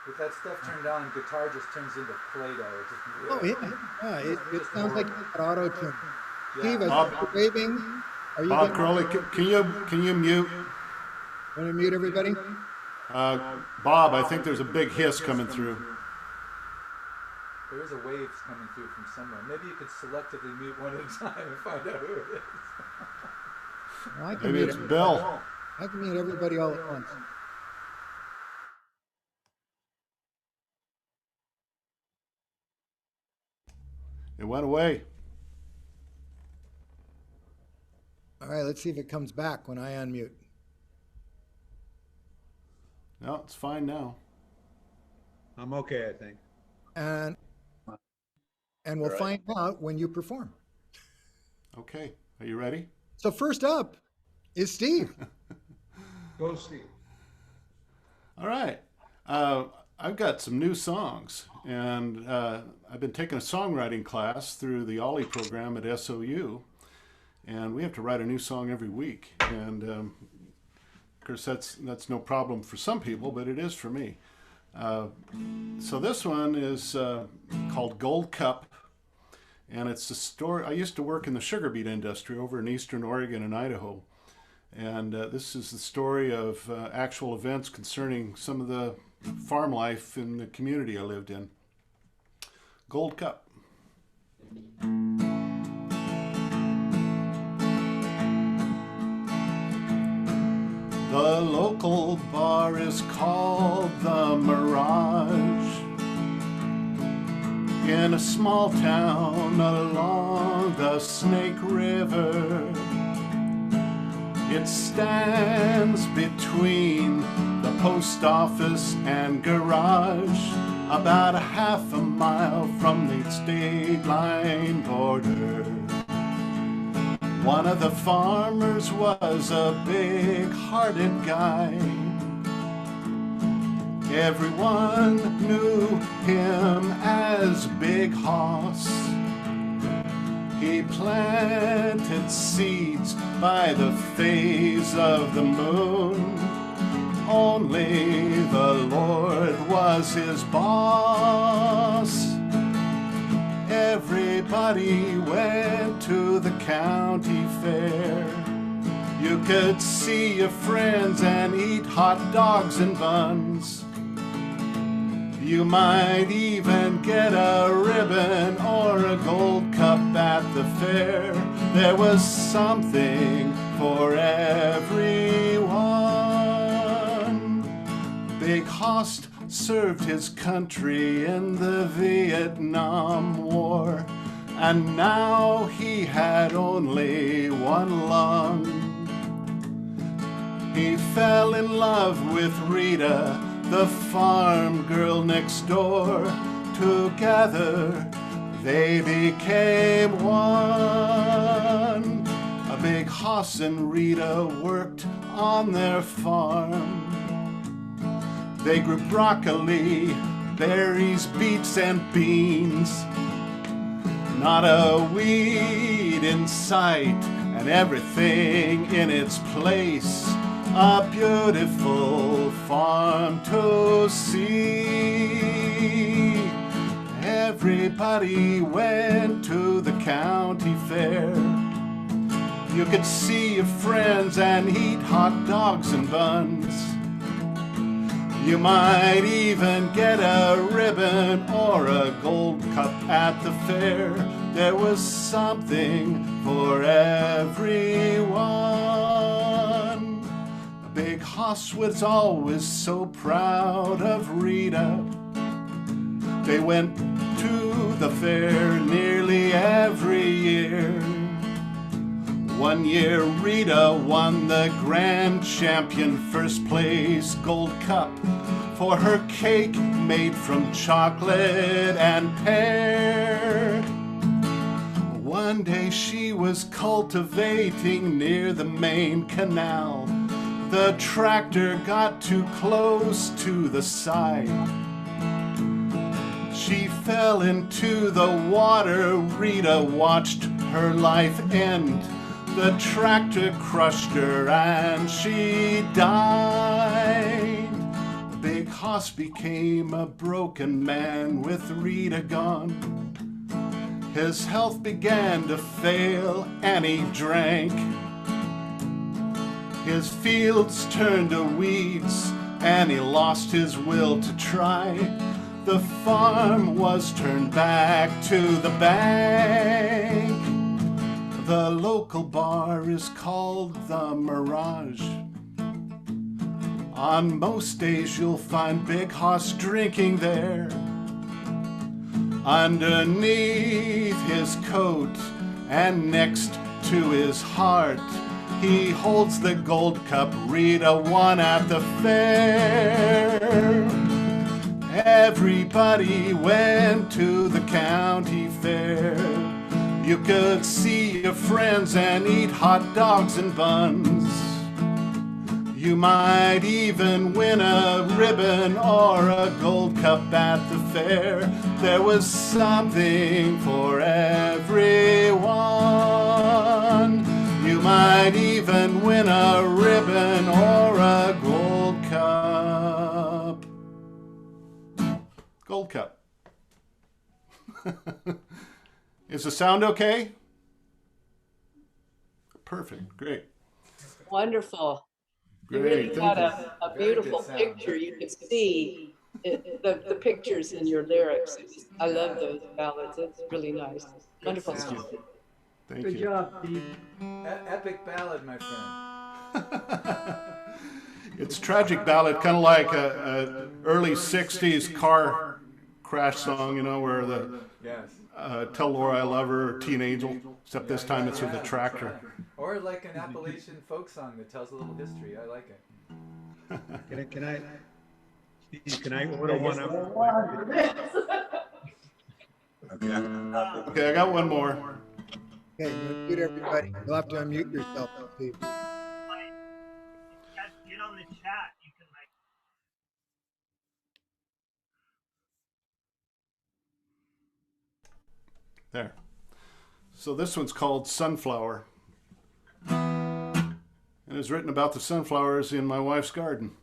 With that stuff turned on, guitar just turns into Play-Doh. Oh yeah. It sounds like it's got auto tune. Steve, Yeah. are you waving? Are you Bob getting? Crowley, can you mute? Want to mute everybody? Bob, I think there's a big hiss coming through. There is a wave coming through from somewhere. Maybe you could selectively mute one at a time and find out who it is. Well, I can Maybe mute it's everybody. Bill. I can mute everybody all at once. It went away. All right, let's see if it comes back when I unmute. No, it's fine now. I'm okay, I think. And we'll find out when you perform. Okay, are you ready? So first up is Steve. Go, Steve. All right. I've got some new songs, and I've been taking a songwriting class through the Ollie program at SOU, and we have to write a new song every week. And of course, that's no problem for some people, but it is for me. So this one is called Gold Cup, and it's a story. I used to work in the sugar beet industry over in eastern Oregon and Idaho, and this is the story of actual events concerning some of the farm life in the community I lived in. Gold Cup. The local bar is called the Mirage. In a small town along the Snake River, it stands between the post office and garage, about a half a mile from the state line border. One of the farmers was a big-hearted guy. Everyone knew him as Big Hoss. He planted seeds by the phase of the moon. Only the Lord was his boss. Everybody went to the county fair. You could see your friends and eat hot dogs and buns. You might even get a ribbon or a gold cup at the fair. There was something for everyone. Big Hoss served his country in the Vietnam War, and now he had only one lung. He fell in love with Rita, the farm girl next door. Together they became one. A Big Hoss and Rita worked on their farm. They grew broccoli, berries, beets, and beans. Not a weed in sight, and everything in its place. A beautiful farm to see. Everybody went to the county fair. You could see your friends and eat hot dogs and buns. You might even get a ribbon or a gold cup at the fair. There was something for everyone. Big Hoss was always so proud of Rita. They went to the fair nearly every year. One year Rita won the grand champion first place gold cup for her cake made from chocolate and pear. One day she was cultivating near the main canal. The tractor got too close to the side. She fell into the water. Rita watched her life end. The tractor crushed her and she died. Big Hoss Hoss became a broken man with Rita gone. His health began to fail and he drank. His fields turned to weeds and he lost his will to try. The farm was turned back to the bank. The local bar is called the Mirage. On most days you'll find Big Hoss drinking there. Underneath his coat and next to his heart, he holds the gold cup Rita won at the fair. Everybody went to the county fair. You could see your friends and eat hot dogs and buns. You might even win a ribbon or a gold cup at the fair. There was something for everyone. You might even win a ribbon or a gold cup. Gold cup. Is the sound okay? Perfect. Great. Wonderful. You Great. really Thank got you. a beautiful picture. You can see the pictures in your lyrics. I love those ballads. It's really nice. Wonderful sound. song. Thank Good you. job, Steve. Epic ballad, my friend. It's tragic ballad, kind of like a early '60s car crash song, you know, where the Yes. "Tell Laura I Love Her" or "Teen Angel," except this time it's with a tractor. Or like an Appalachian folk song that tells a little history. I like it. Steve, can I order one up? Okay. Okay, I got one more. Okay, mute everybody. You'll have to unmute yourself, Steve. Get on the chat. You can like. There. So this one's called Sunflower. And it's written about the sunflowers in my wife's garden.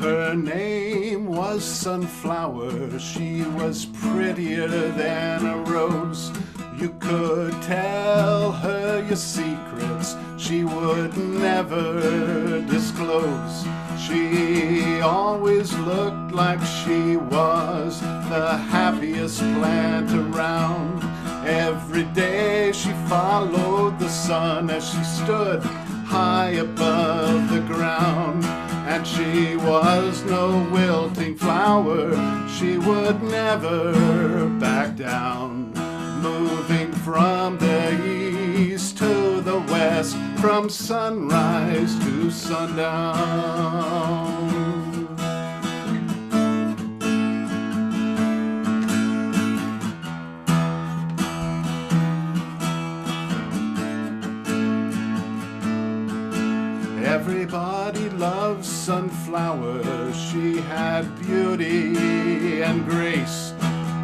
Her name was Sunflower. She was prettier than a rose. You could tell her your secrets she would never disclose. She always looked like she was the happiest plant around. Every day she followed the sun as she stood high above the ground. And she was no wilting flower, she would never back down. Moving from the east to the west, from sunrise to sundown. Everybody loves Sunflower. She had beauty and grace,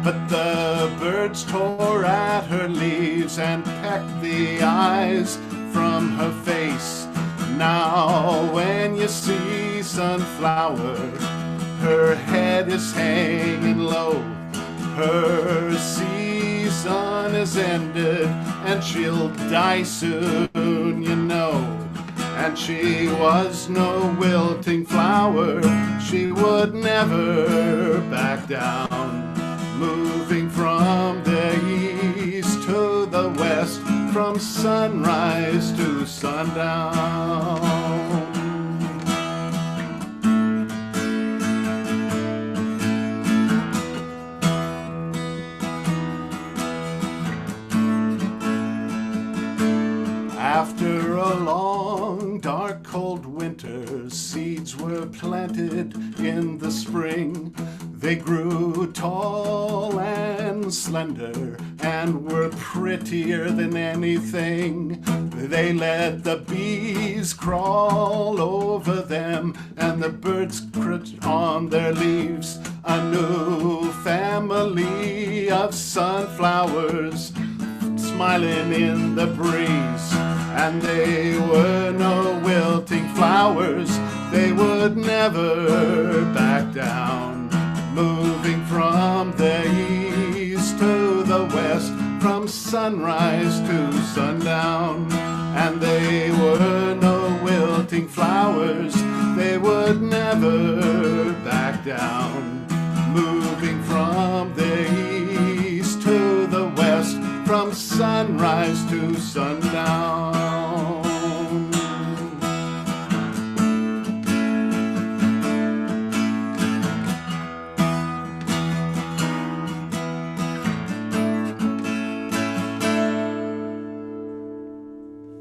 but the birds tore at her leaves and pecked the eyes from her face. Now when you see Sunflower, her head is hanging low. Her season is ended and she'll die soon, you know. And she was no wilting flower, she would never back down. Moving from the east to the west, from sunrise to sundown. After a long, dark, cold winter, seeds were planted in the spring. They grew tall and slender and were prettier than anything. They let the bees crawl over them and and the birds crunch on their leaves. A new family of sunflowers smiling in the breeze. And they were no wilting flowers, they would never back down. Moving from the east to the west, from sunrise to sundown. And they were no wilting flowers, they would never back down. Moving from the east to the west, from sunrise to sundown.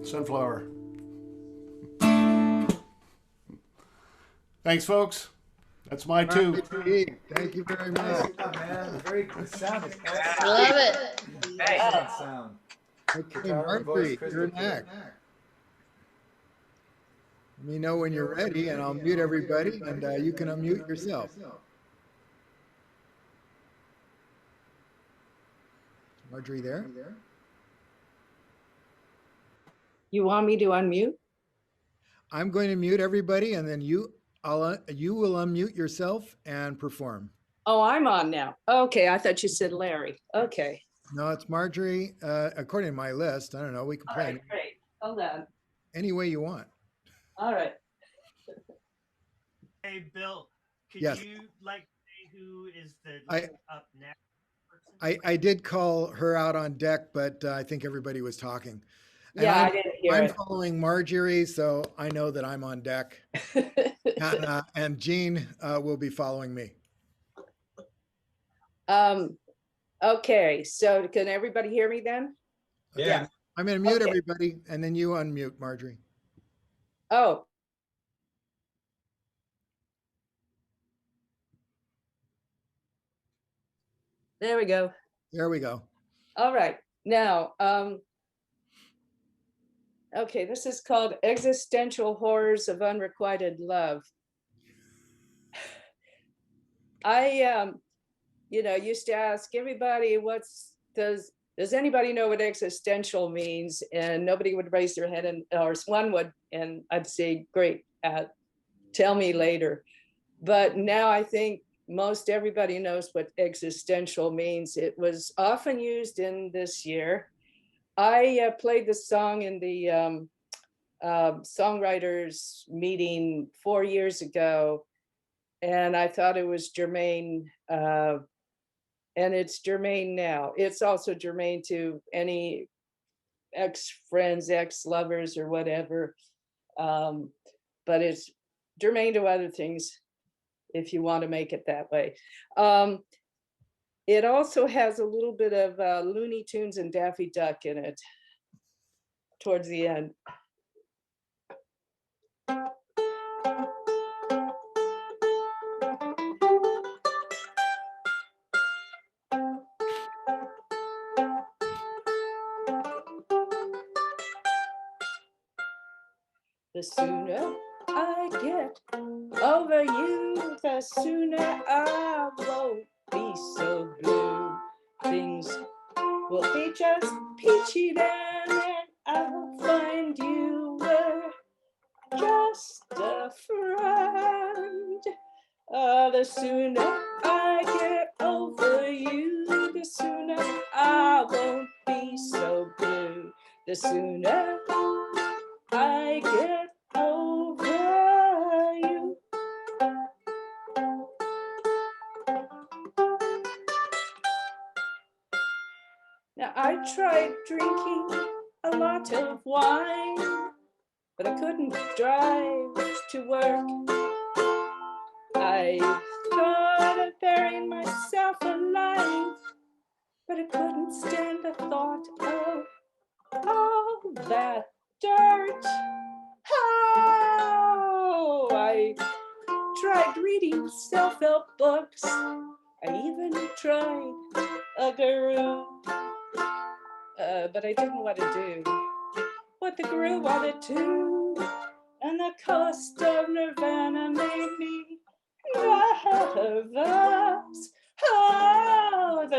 Sunflower. Thanks, folks. That's my two. Thank you very much. Yeah, man. Very good sound. It's I love it. excellent sound. Okay, Guitar and voice, Margery, crystal you're clear. next. Let me know when you're ready, and I'll mute everybody, and you can unmute yourself. Margery there? You want me to unmute? I'm going to mute everybody, and then you will unmute yourself and perform. Oh, I'm on now. Okay, I thought you said Larry. Okay. No, it's Margery. According to my list, I don't know. We can All play right, great. Hold on. any way you want. All right. Hey, Bill, could Yes. you like say who is the up next person? I did call her out on deck, but I think everybody was talking. And Yeah, I didn't hear I'm it. following Margery, so I know that I'm on deck. And Jean will be following me. Okay, so can everybody hear me then? Yeah. I'm going to mute Okay. everybody, and then you unmute, Margery. Oh. There we go. There we go. All right. Now, okay, this is called Existential Horrors of Unrequited Love. I used to ask everybody, does anybody know what existential means? And nobody would raise their hand, or one would, and I'd say, great, tell me later. But now I think most everybody knows what existential means. It was often used in this year. I played the song in the songwriters meeting 4 years ago, and I thought it was germane, and it's germane now. It's also germane to any ex-friends, ex-lovers, or whatever, but it's germane to other things, if you want to make it that way. It also has a little bit of Looney Tunes and Daffy Duck in it towards the end. The sooner I get over you, the sooner I won't be so blue. Things will be just peachy then, and I'll find you were just a friend. The sooner I get over you, the sooner I won't be so blue. The sooner I get over you. Now I tried drinking a lot of wine, but I couldn't drive to work. I thought of burying myself alive, but I couldn't stand the thought of all that dirt. Oh, I tried reading self-help books. I even tried a guru, but I didn't want to do what the guru wanted to. And the cost of nirvana made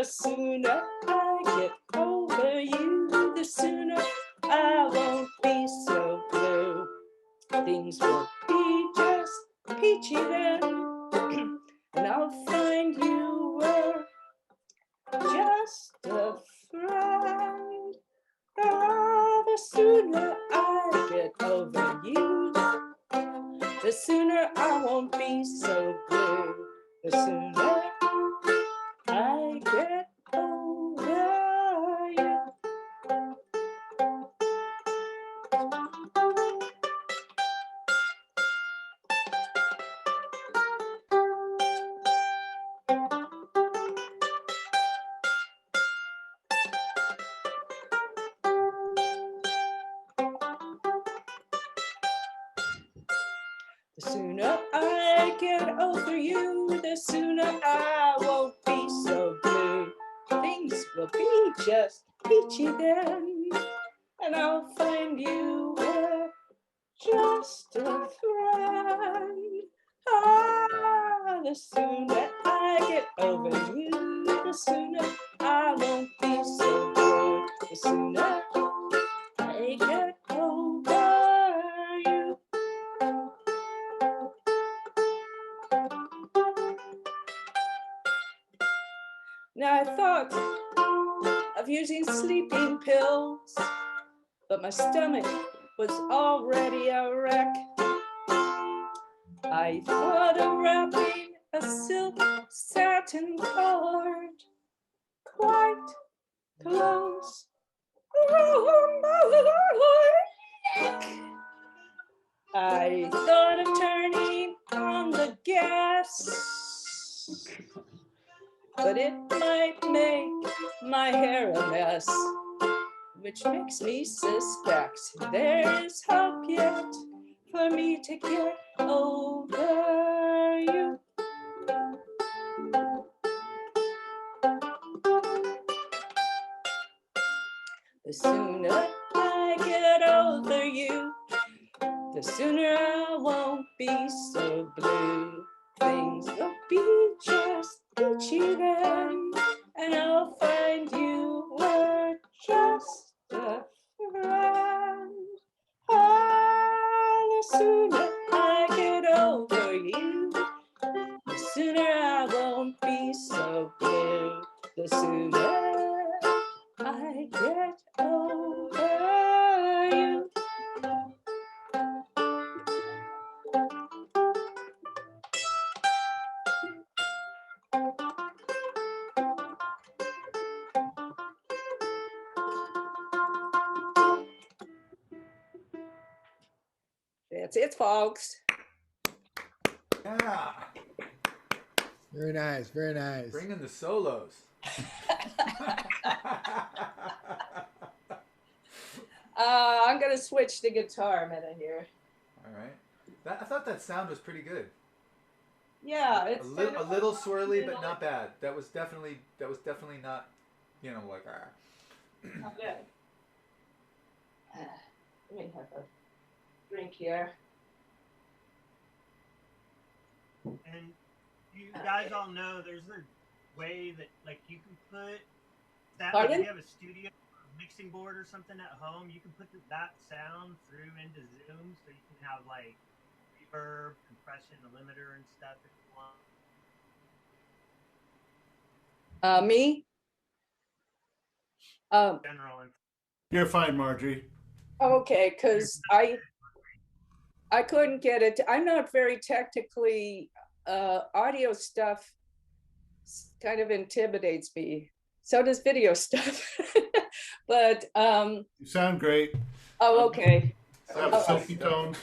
the sooner I get over you, the sooner I won't be so blue. Things will be just peachy then, and I'll find you were just a friend. Oh, the sooner I get over you, the sooner I won't be so blue. The sooner I get over you. The sooner I get over you, the sooner I won't be so blue. Things will be just peachy then, and I'll find you were just a friend. Ah, the sooner I get over you, the sooner I won't be so blue. The sooner I get over you. Now I thought of using sleeping pills, but my stomach was already a wreck. I thought of wrapping a silk satin cord quite close around my neck. I thought of turning on the gas, but it might make my hair a mess, which makes me suspect there is hope yet for me to get over you. The sooner I get over you, the sooner I won't be so blue. Things will be just peachy then, and I'll find you were just a friend. Ah, the sooner I get over you, the sooner I won't be so blue. The sooner I get over you. That's it, folks. Yeah. Very nice. Very nice. Bring in the solos. I'm gonna switch the guitar a minute here. All right. I thought that sound was pretty good. Yeah, it's A little swirly, but not bad. That was definitely not, like not good. Let me have a drink here. And you guys all know there's a way that like you can put that like, if you have a studio mixing board or something at home, you can put that sound through into Zoom so you can have like reverb, compression, a limiter and stuff if you want. Me? General. You're fine, Margery. Okay, because I couldn't get it. I'm not very technically, audio stuff kind of intimidates me. So does video stuff. But, You sound great. oh, okay. Have silky tones.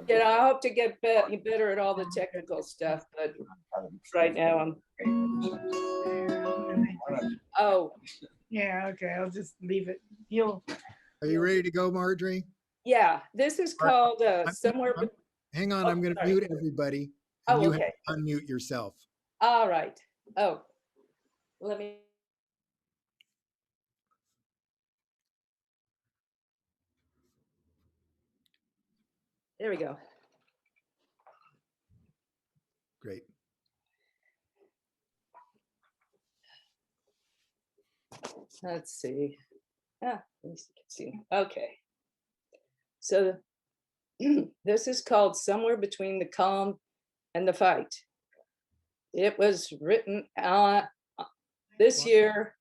I hope to get better at all the technical stuff, but right now I'm. Oh, Yeah, okay, I'll just leave it. Are you ready to go, Margery? yeah, this is called somewhere. Hang on, Oh, I'm going to sorry. mute everybody. Oh, And you okay. have to unmute yourself. All right. Oh, let me. There we go. Great. Let's see. At least you can see. Okay. So this is called Somewhere Between the Calm and the Fight. It was written this year.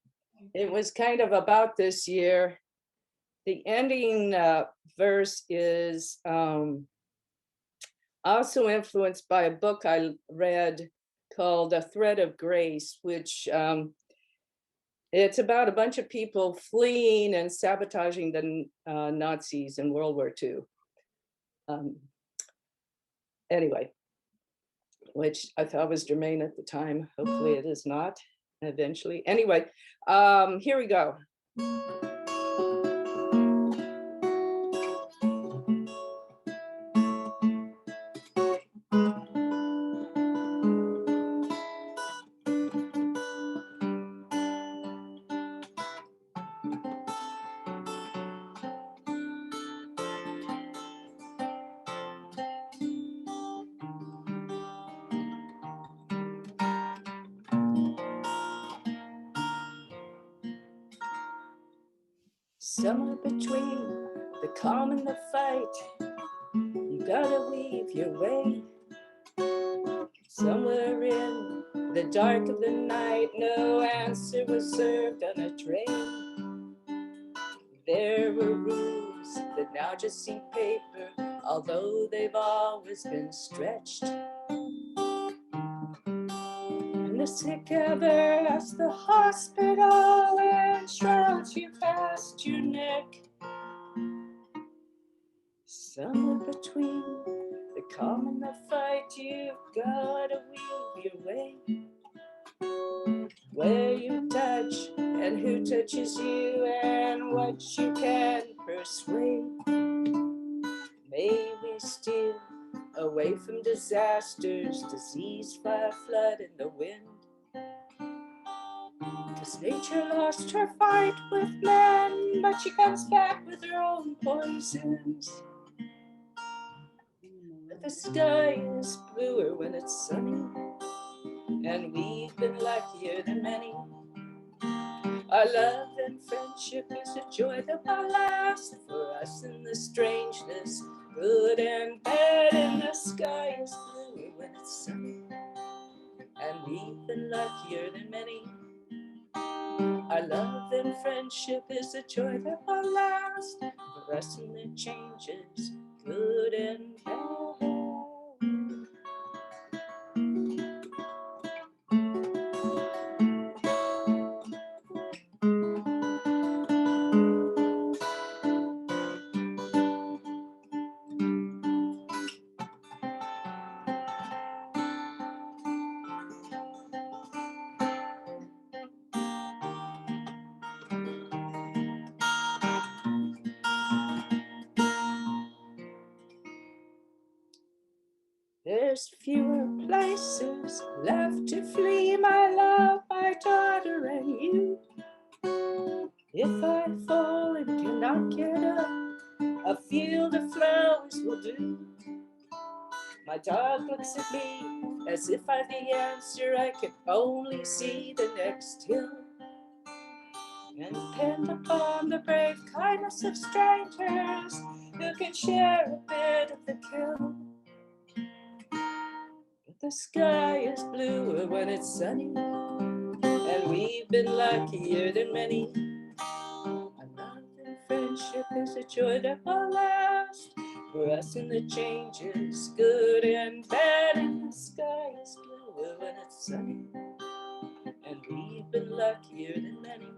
It was kind of about this year. The ending verse is also influenced by a book I read called A Thread of Grace, which it's about a bunch of people fleeing and sabotaging the Nazis in World War II. Anyway, which I thought was germane at the time. Hopefully it is not eventually. Anyway, here we go. Somewhere between the calm and the fight, you gotta weave your way. Somewhere in the dark of the night, no answer was served on a tray. There were rules that now just seem paper, although they've always been stretched. And the sick ever asked the hospital and shrouds you past your neck. Somewhere between the calm and the fight, you've gotta weave your way. Where you touch and who touches you and what you can persuade. May we steer away from disasters, disease, fire, flood, and the wind. 'Cause nature lost her fight with man, but she comes back with her own poisons. But the sky is bluer when it's sunny, and we've been luckier than many. Our love and friendship is a joy that will last for us in the strangeness, good and bad, and the sky is bluer when it's sunny, and we've been luckier than many. Our love and friendship is a joy that will last for us in the changes, good and bad. There's fewer places left to flee, my love, my daughter, and you. If I fall and cannot get up, a field of flowers will do. My dog looks at me as if I'm the answer. I can only see the next hill. And depend upon the brave kindness of strangers who can share a bit of the kill. The sky is bluer when it's sunny, and we've been luckier than many. Our love and friendship is a joy that will last for us in the changes, good and bad. And the sky is bluer when it's sunny, and we've been luckier than many.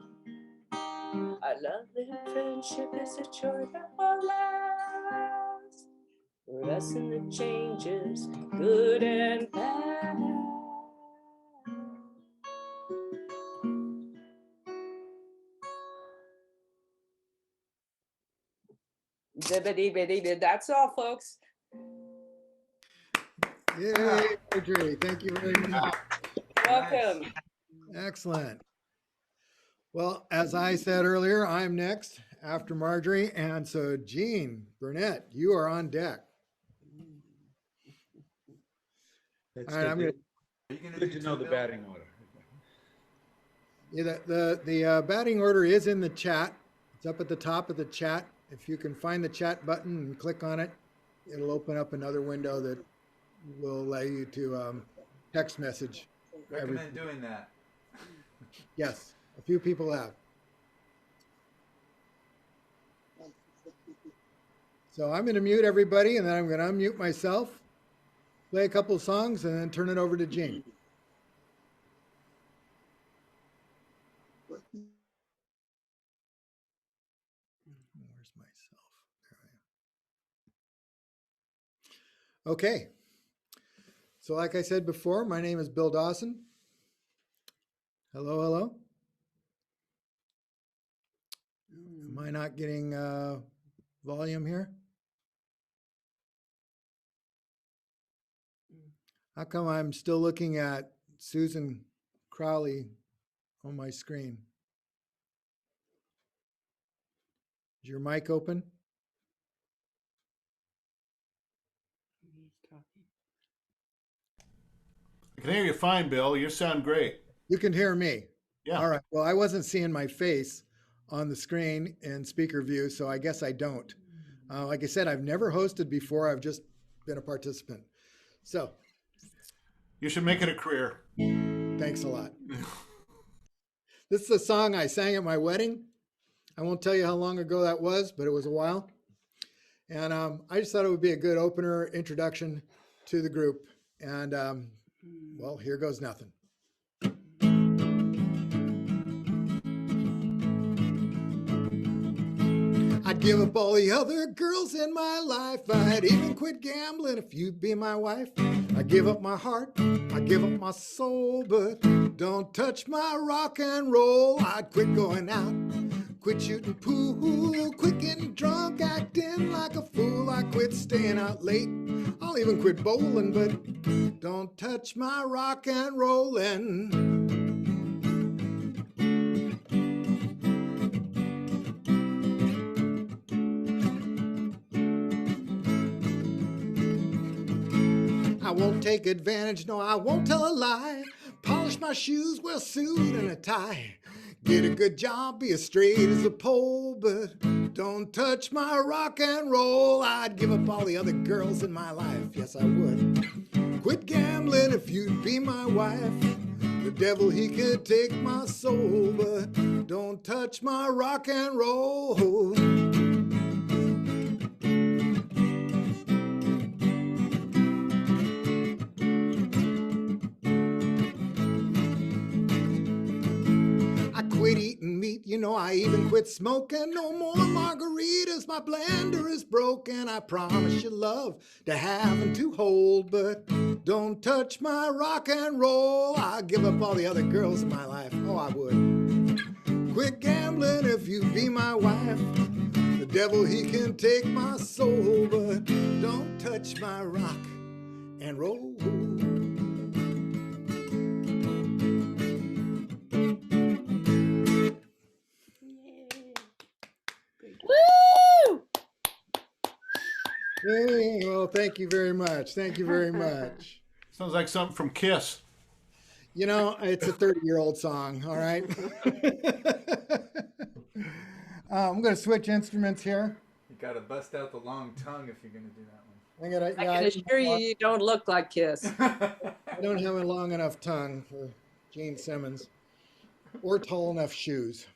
Our love and friendship is a joy that will last for us in the changes, good and bad. That's all, folks. Yay, Margery. Thank you very much. Welcome. Excellent. Well, as I said earlier, I'm next after Margery. And so, Gene, Burnett, you are on deck. That's All right, I'm good. gonna, Are you gonna Good do to know two, the Bill? batting order. Yeah, the batting order is in the chat. It's up at the top of the chat. If you can find the chat button and click on it, it'll open up another window that will allow you to text message. Recommend doing that. Yes, a few people have. So I'm going to mute everybody, and then I'm going to unmute myself, play a couple songs, and then turn it over to Gene. Where's myself? There I am. Okay. So like I said before, my name is Bill Dawson. Hello, hello. Am I not getting volume here? How come I'm still looking at Susan Crowley on my screen? Is your mic open? I can hear you fine, Bill. You sound great. You can hear me. Yeah. All right. Well, I wasn't seeing my face on the screen in speaker view, so I guess I don't. Like I said, I've never hosted before. I've just been a participant. So You should make it a career. thanks a lot. This is a song I sang at my wedding. I won't tell you how long ago that was, but it was a while. And I just thought it would be a good opener introduction to the group. And well, here goes nothing. I'd give up all the other girls in my life. I'd even quit gambling if you'd be my wife. I'd give up my heart, I'd give up my soul, but don't touch my rock and roll. I'd quit going out, quit shooting pool, quit getting drunk, acting like a fool. I quit staying out late, I'll even quit bowling, but don't touch my rock and rollin'. I won't take advantage, no, I won't tell a lie. Polish my shoes, wear a suit and a tie. Get a good job, be as straight as a pole, but don't touch my rock and roll. I'd give up all the other girls in my life, yes I would. Quit gambling if you'd be my wife. The devil, he could take my soul, but don't touch my rock and roll. Quit eating meat, you know, I even quit smoking. No more margaritas, my blender is broken. I promise you love to have and to hold, but don't touch my rock and roll. I'd give up all the other girls in my life, oh I would. Quit gambling if you be my wife. The devil, he can take my soul, but don't touch my rock and roll. Woo! Hey, well, thank you very much. Thank you very much. Sounds like something from Kiss. You know, it's a 30-year-old song, all right? I'm going to switch instruments here. You gotta bust out the long tongue if you're gonna do that one. I can assure you, you don't look like Kiss. I don't have a long enough tongue for Gene Simmons or tall enough shoes.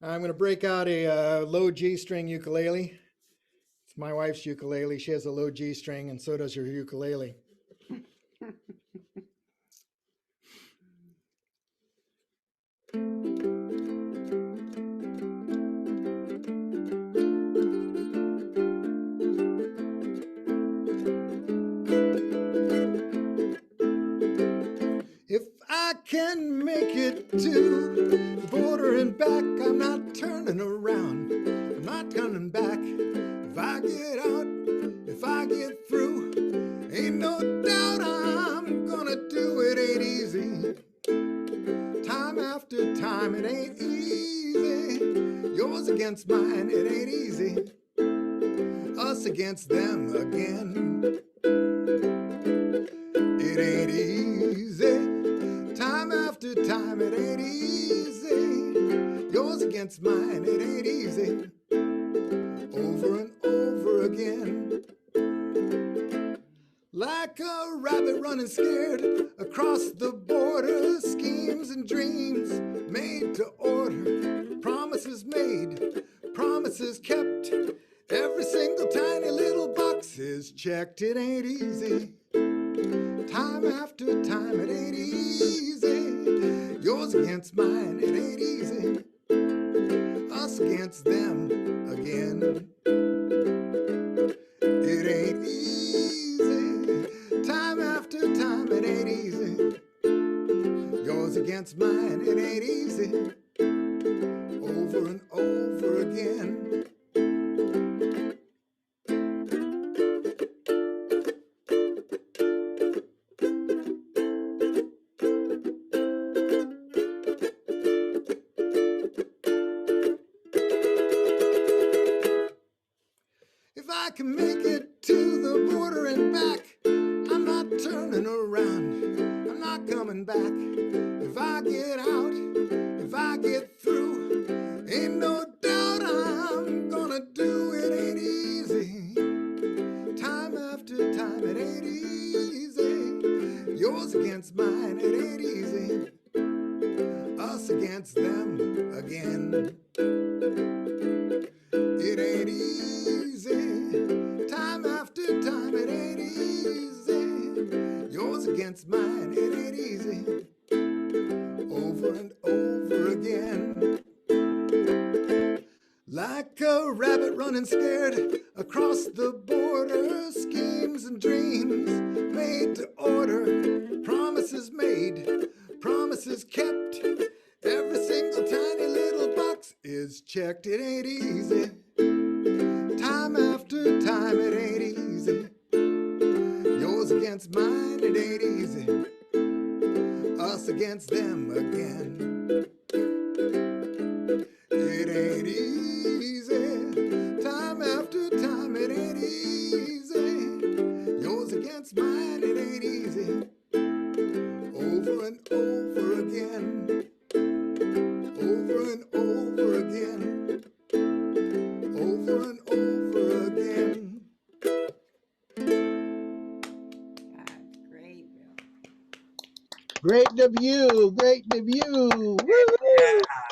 I'm going to break out a low G string ukulele. It's my wife's ukulele. She has a low G string, and so does her ukulele. If I can make it to the border and back, I'm not turning around. I'm not coming back. If I get out, if I get through, ain't no doubt I'm gonna do it. Ain't easy. Time after time, it ain't easy. Yours against mine, it ain't easy. Us against them again. It ain't easy. Time after time, it ain't easy. easy. Over and over again. Like a rabbit running scared across the border. Schemes and dreams made to order. Promises made, promises kept. Every single tiny little box is checked. It ain't easy. Time after time, it ain't easy. Yours against mine, it ain't easy. Us against them again. It ain't easy. Time after time, it ain't easy. Yours against mine, it ain't easy. Over and over again. If I can make it to the border and back, I'm not turning around, I'm not coming back. If I get out, if I get through, ain't no doubt I'm gonna do it. Ain't easy. Time after time, it ain't easy. Yours against mine, it ain't easy. Us against them again. It ain't easy. Time after time, it ain't easy. Yours against mine, it ain't easy. Over and over again. Like a rabbit running scared across the border. Schemes and dreams made to order. Promises made, promises kept. Every single tiny little box is checked. It ain't easy. Time after time, it ain't easy. Yours against mine, it ain't easy. Us against them again. It ain't easy. Time after time, it ain't easy. Yours against mine, it ain't easy. Over and over again. Over and over again. Over and over again. That's great, Bill. Great debut. Great debut. Woo-hoo.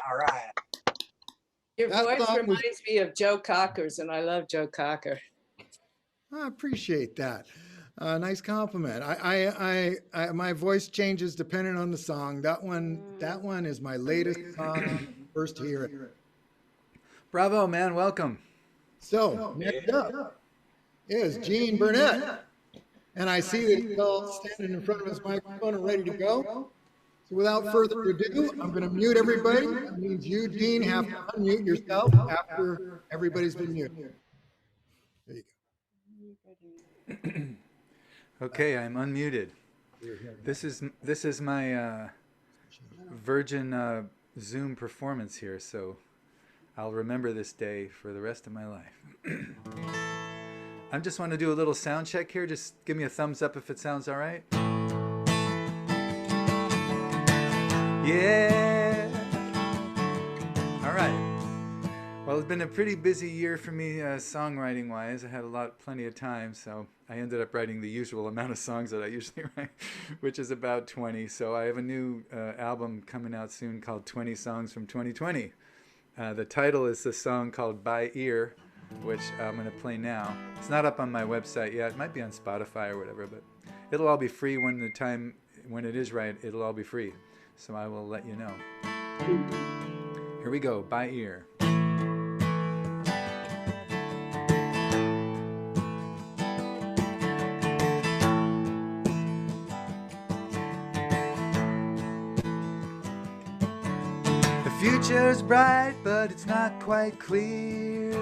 All right. Your That voice song was- reminds me of Joe Cocker's, and I love Joe Cocker. I appreciate that. Nice compliment. My voice changes depending on the song. That one is my latest song. First hear it. Bravo, man. Welcome. So next up is Gene Burnett, and I see that he's all standing in front of his microphone and ready to go. So without further ado, I'm going to mute everybody. That means you, Gene, have to unmute yourself after everybody's been muted. There you go. Okay, I'm unmuted. This is my Virgin Zoom performance here, so I'll remember this day for the rest of my life. I just want to do a little sound check here. Just give me a thumbs up if it sounds all right. Yeah. All right. Well, it's been a pretty busy year for me songwriting-wise. I had plenty of time, so I ended up writing the usual amount of songs that I usually write, which is about 20. So I have a new album coming out soon called 20 Songs from 2020. The title is the song called By Ear, which I'm going to play now. It's not up on my website yet. It might be on Spotify or whatever, but it'll all be free when it is right. It'll all be free. So I will let you know. Here we go, By Ear. The future's bright, but it's not quite clear.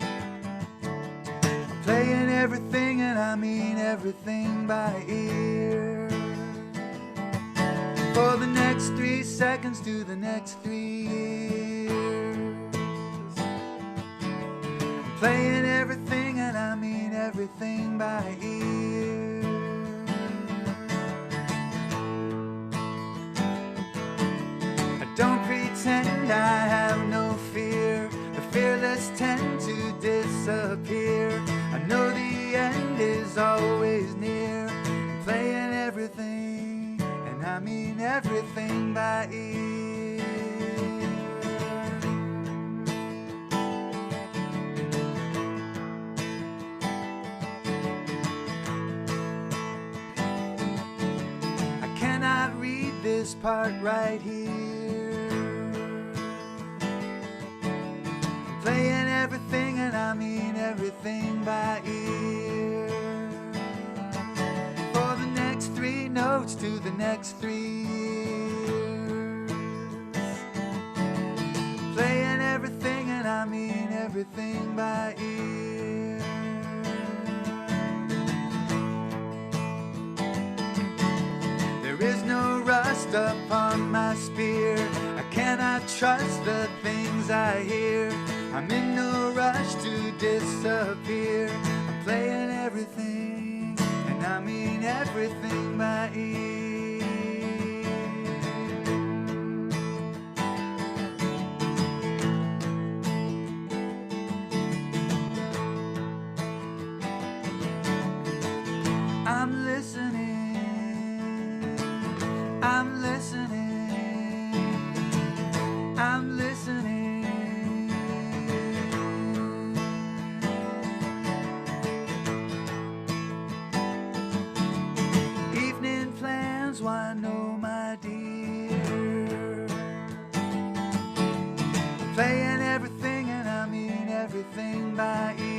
I'm playing everything, and I mean everything by ear. For the next 3 seconds to the next 3 years. I'm playing everything, and I mean everything by ear. I don't pretend I have no fear. I mean everything by ear. I cannot read this part right here. I'm playing everything, and I mean everything by ear. For the next 3 notes to the next 3 years. Playing everything, and I mean everything by ear. There is no rust upon my spear. I cannot trust the things I hear. I'm in no rush to disappear. I'm playing everything, and I mean everything by ear. I'm listening, I'm listening, I'm listening. Evening plans, why no, my dear. Playing everything, and I mean everything by ear.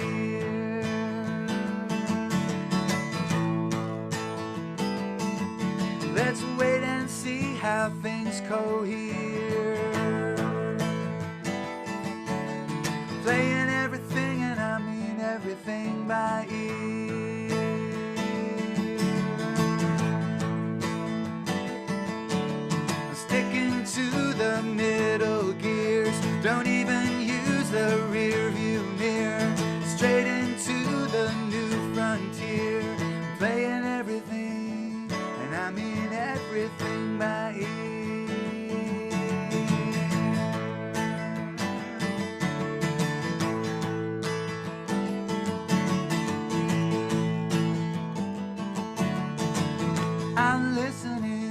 Let's wait and see how things cohere. Playing everything, and I mean everything by ear. I'm sticking to the middle gears. Don't even use the rear view mirror. Straight into the new frontier. Playing everything, and I mean everything by ear. I'm listening,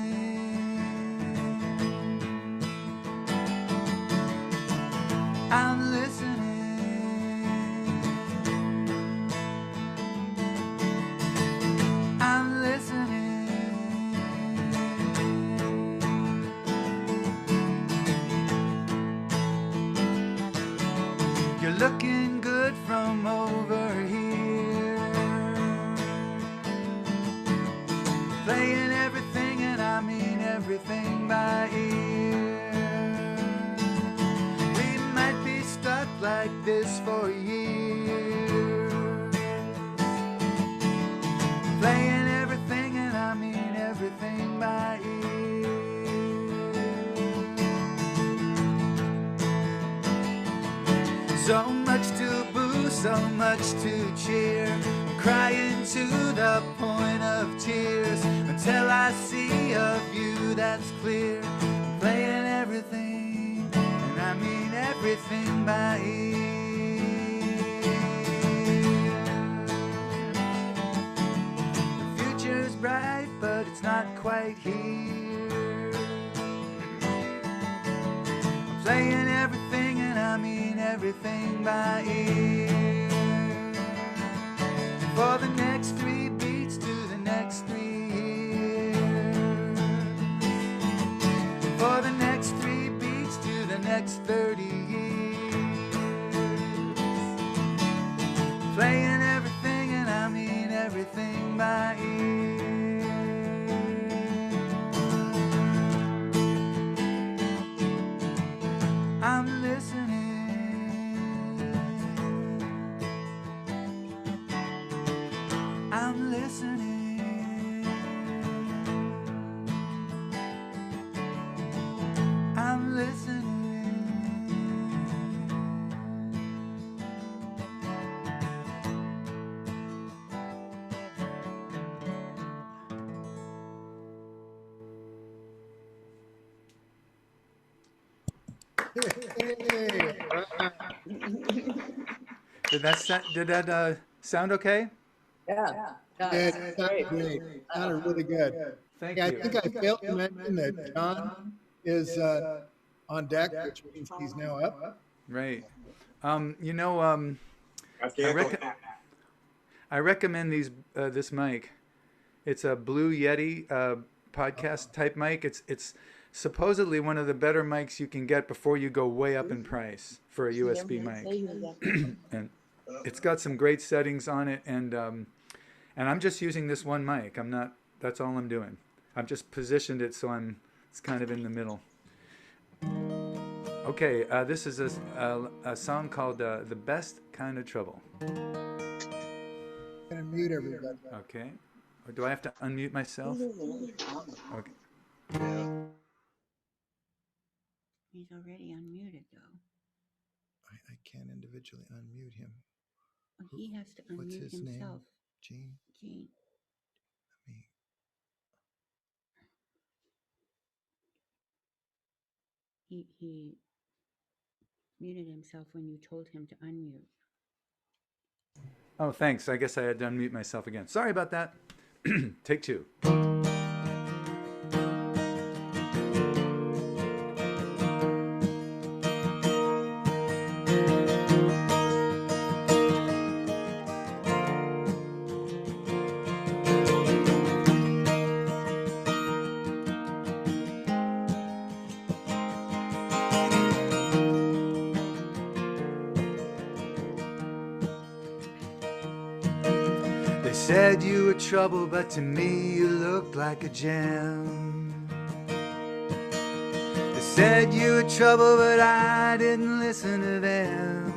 I'm listening, I'm listening. You're looking good from over here. Playing everything, and I mean everything by ear. We might be stuck like this for years. Playing everything, and I mean everything by ear. So much to boo, so much to cheer. I'm crying to the point of tears until I see a view that's clear. I'm playing everything, and I mean everything by ear. The future's bright, but it's not quite here. I'm playing everything, and I mean everything by ear. For the next 3 beats to the next 3 years. For the next 3 beats to the next 30 years. Playing everything, and I mean everything by ear. I'm listening, I'm listening, I'm listening. Did that sound okay? Yeah. Nice. It Great. sounded great. Sounded really good. Thank Yeah, I you. think I failed to mention that John is on deck, which means he's now up. Right. You know, I I, can't go rec- back. I recommend this mic. It's a Blue Yeti podcast type mic. It's supposedly one of the better mics you can get before you go way up in price for a USB mic. And it's got some great settings on it, and I'm just using this one mic. I'm not. That's all I'm doing. I've just positioned it so it's kind of in the middle. Okay, this is a song called "The Best Kind of Trouble." Gonna mute everybody. Okay. Or do I have to unmute myself? Okay. He's already unmuted though. I can't individually unmute him. Well, he has to What's unmute his himself. name? Gene. Gene. He muted himself when you told him to unmute. Oh, thanks. I guess I had to unmute myself again. Sorry about that. Take two. They said you were trouble, but to me you looked like a gem. They said you were trouble, but I didn't listen to them.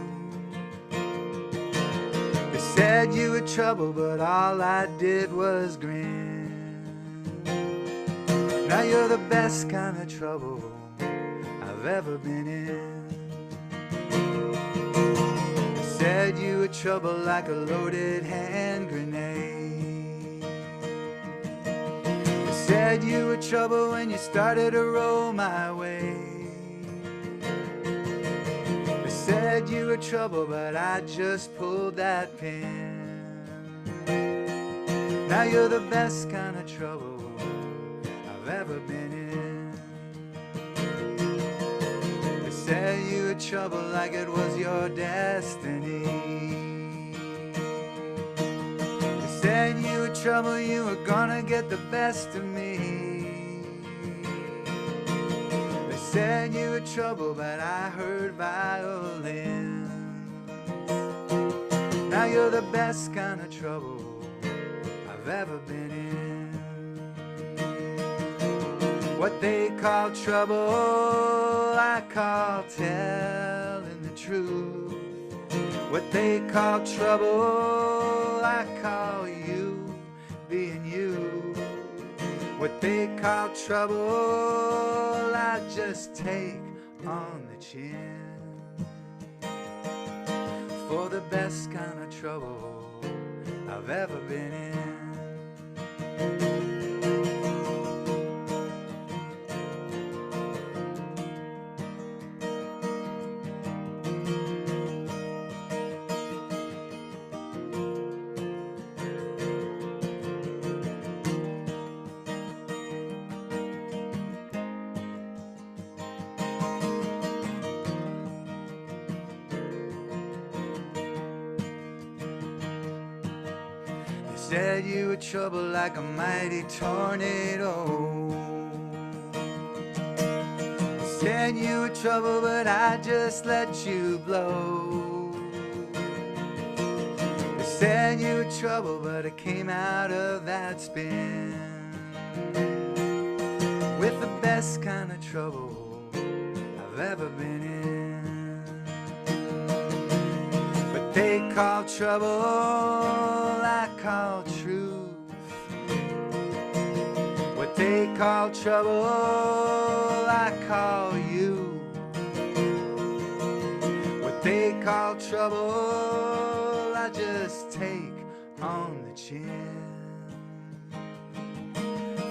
They said you were trouble, but all I did was grin. Now you're the best kind of trouble I've ever been in. Said you were trouble like a loaded hand grenade. They said you were trouble when you started to roll my way. They said you were trouble, but I just pulled that pin. Now you're the best kind of trouble I've ever been in. They said you were trouble like it was your destiny. They said you were trouble, you were gonna get the best of me. They said you were trouble, but I heard violins. Now you're the best kind of trouble I've ever been in. What they call trouble, I call telling the truth. What they call trouble, I call you being you. What they call trouble, I just take on the chin. For the best kind of trouble I've ever been in. Said you were trouble like a mighty tornado. Said you were trouble, but I just let you blow. They said you were trouble, but it came out of that spin with the best kind of trouble I've ever been in. What they call trouble, I call truth. What they call trouble, I call you. What they call trouble, I just take on the chin.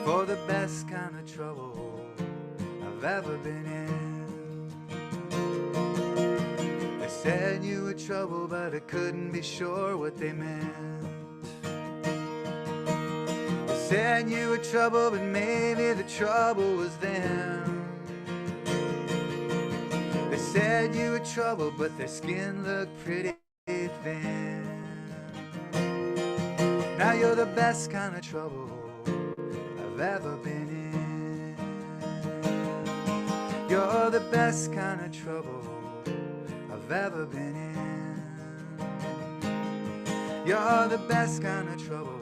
For the best kind of trouble I've ever been in. They said you were trouble, but I couldn't be sure what they meant. said you were trouble, but maybe the trouble was them. They said you were trouble, but their skin looked pretty thin. Now you're the best kind of trouble I've ever been in. You're the best kind of trouble I've ever been in. You're the best kind of trouble.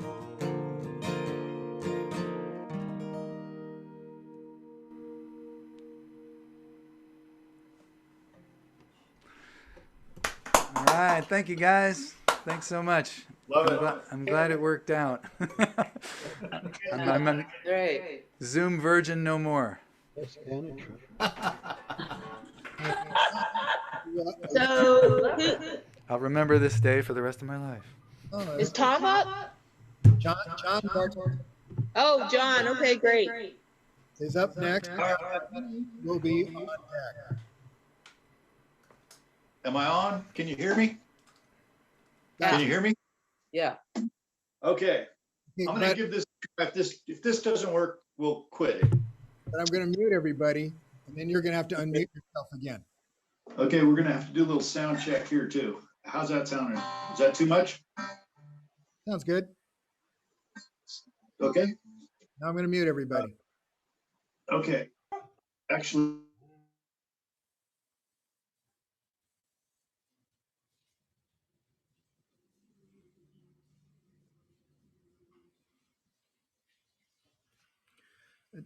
All right, thank you guys. Thanks so much. I'm glad it worked out. I'm Great. Zoom virgin no more. So, I'll remember this day for the rest of my life. is Tom up? John Bartolero Oh, John. Okay, great. is up next. Will be on deck. Am I on? Can you hear me? Yeah. Can you hear me? Yeah. Okay. I'm Okay, gonna give this. If this doesn't work, we'll quit. but I'm going to mute everybody, and then you're going to have to unmute yourself again. Okay, we're gonna have to do a little sound check here too. How's that sounding? Is that too much? Sounds good. Okay. Now I'm going to mute everybody. Okay. Actually.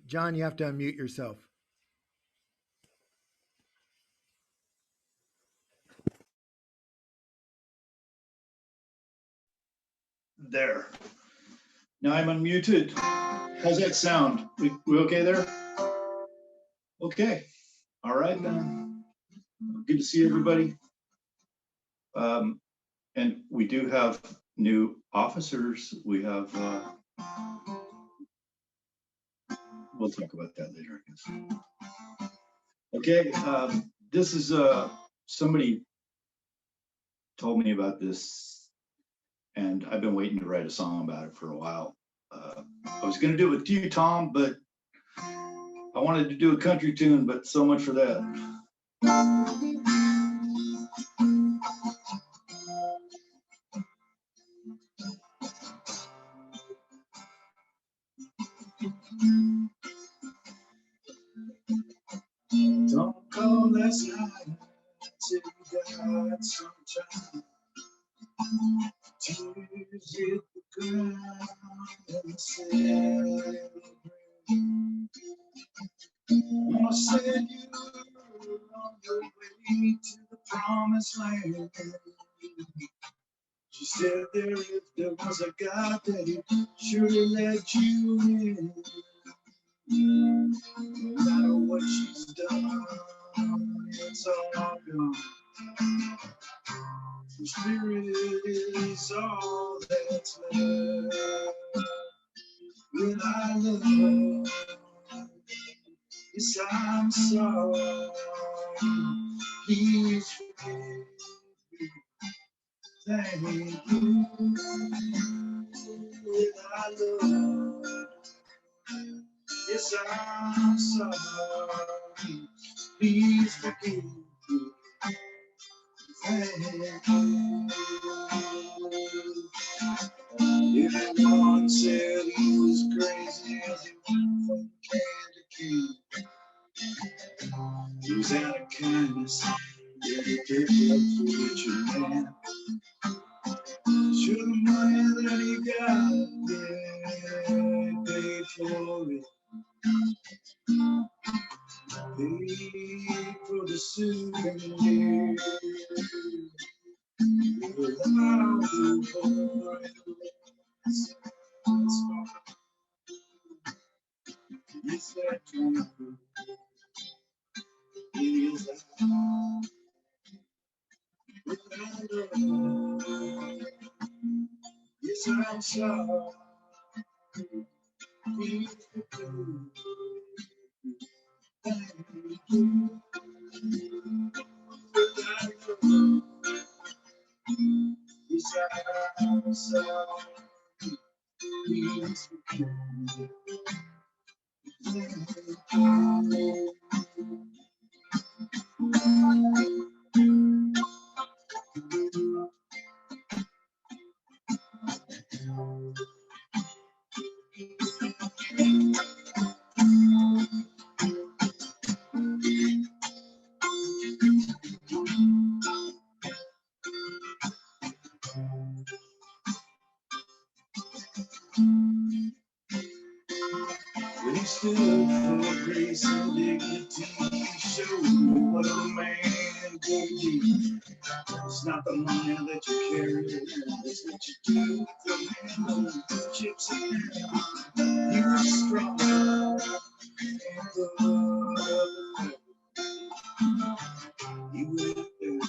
John, you have to unmute yourself. There. Now I'm unmuted. How's that sound? We okay there? Okay. All right then. Good to see everybody. And we do have new officers. We have, we'll talk about that later, I guess. Okay, this is, somebody told me about this, and I've been waiting to write a song about it for a while. I was gonna do it with you, Tom, but I wanted to do a country tune, but so much for that. Don't call last night till you got some time. Tears hit the ground and celebrate. Mama said you were on your way to the promised land. She said if there was a God that he'd surely let you in. No matter what she's done, it's all gone. The spirit is all that's left. When I look, yes, I'm sorry. Please forgive me. Thank you. When I look, yes, I'm sorry. Please forgive me. Thank you. Everyone said he was crazy as he went from can to can. He was out of kindness, yeah, he picked up for richer man. Sure, the money that he got, yeah, he paid for it. Paid for the souvenir. Without the boy, it's that comfort. It is that without love. Yes, I'm sorry. Please forgive me. Thank you. Without love. Yes, I'm sorry. When he stood for grace and dignity, he showed me what a man can be. It's not the money that you carry, it's what you do with your hand, the chips in your hand. You were strong and good. You went there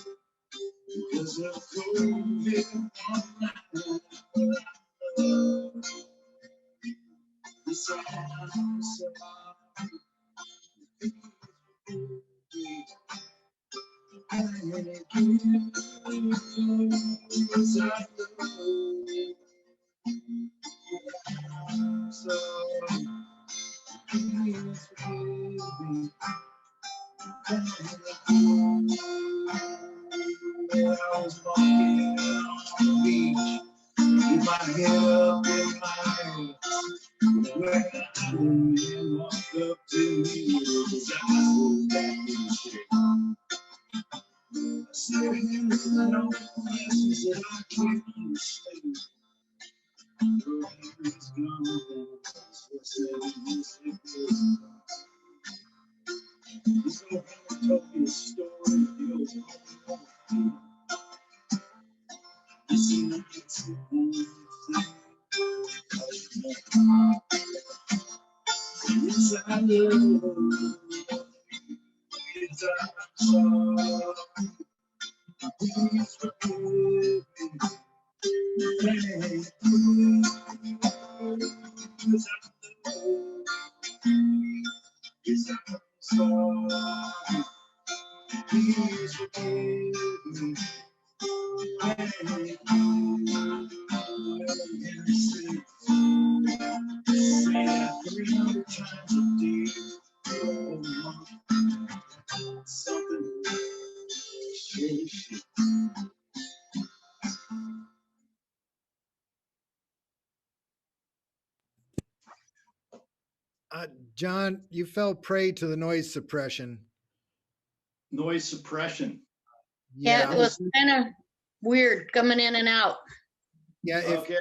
because of COVID online. The sounds of I was walking on the beach with my head up in my hands. When I walked up to me, his eyes were back in the shade. I said, I know lessons that I can't understand. He's gone, so I said, he's gonna tell me a story of the old home. Listen, it's the only thing. Yes, I love. Yes, I saw. Please forgive me. Yes, I love. Yes, I'm sorry. Please forgive me. Say that 300 times a day. Something shaky. John, you fell prey to the noise suppression. Noise suppression. Yeah, it was kind of weird coming in and out. Yeah, Okay.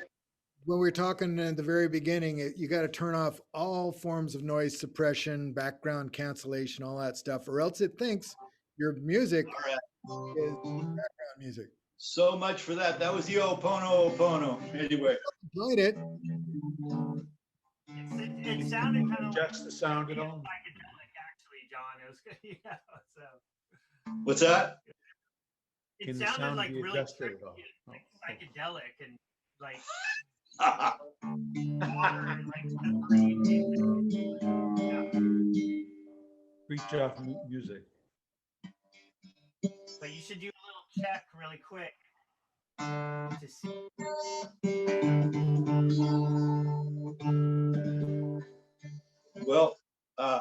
when we were talking at the very beginning, you got to turn off all forms of noise suppression, background cancellation, all that stuff, or else it thinks your music is background music. So much for that. That was the Opono. Anyway. Played it. It sounded kind of Adjust the sound at all? psychedelic, actually, John. It was good. Yeah. So. What's that? It Can the sounded sound like be really adjusted tricky, at all? like psychedelic and like water and like Fritjof music. But you should do a little check really quick to see. Well, Yeah.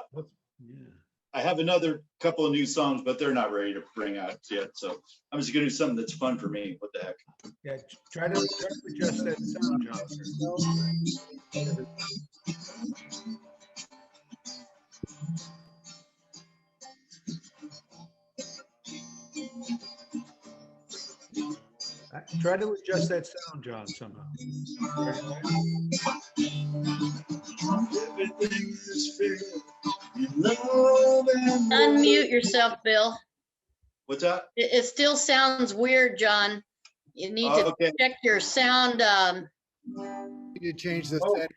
I have another couple of new songs, but they're not ready to bring out yet. So I'm just gonna do something that's fun for me. What the heck? Yeah, try to adjust that sound, John. Try to adjust that sound, John, somehow. Unmute yourself, Bill. What's that? It still sounds weird, John. You need to check your sound. You need to change the setting.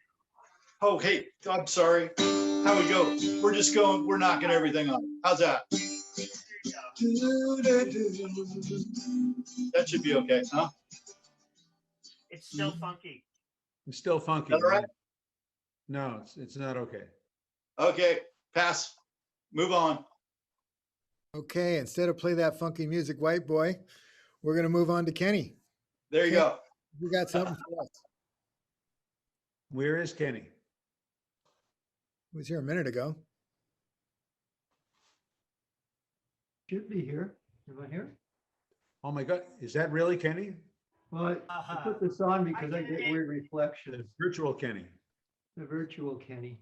Oh, hey, I'm sorry. How we go? We're just going, we're knocking everything on. How's that? That should be okay, huh? It's still funky. It's still funky. All right. No, it's not okay. Okay, pass. Move on. Okay, instead of play that funky music, white boy, we're gonna move on to Kenny. There you go. You got something for us? Where is Kenny? He was here a minute ago. Should be here. Am I here? Oh my God, is that really Kenny? Well, I put this on because I get weird reflections. Virtual Kenny. The virtual Kenny.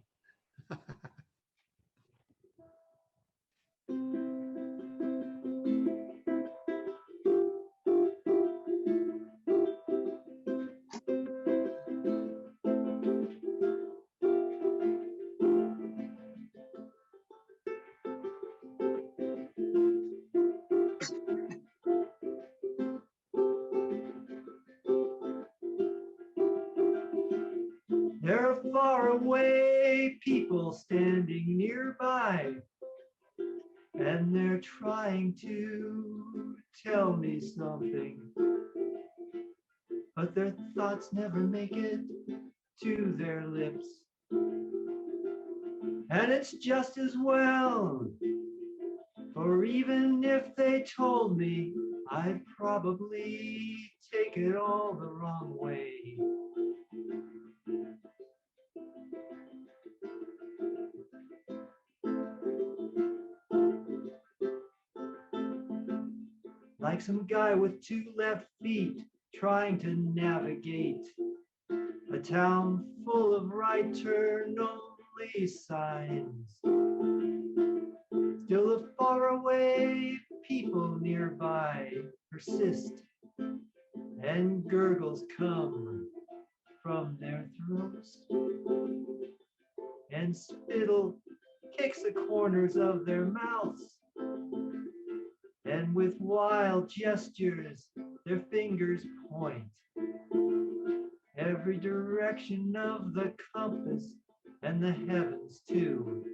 There are faraway people standing nearby, and they're trying to tell me something, but their thoughts never make it to their lips. And it's just as well, for even if they told me, I'd probably take it all the wrong way. Like some guy with two left feet trying to navigate a town full of right turn only signs. Still the faraway people nearby persist, and gurgles come from their throats, and spittle kicks the corners of their mouths. And with wild gestures, their fingers point every direction of the compass and the heavens too.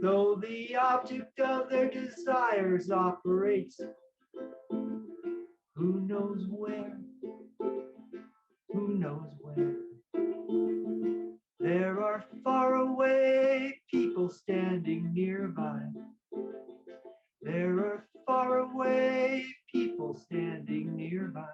So the object of their desires operates. Who knows where? Who knows where? There are faraway people standing nearby. There are faraway people standing nearby.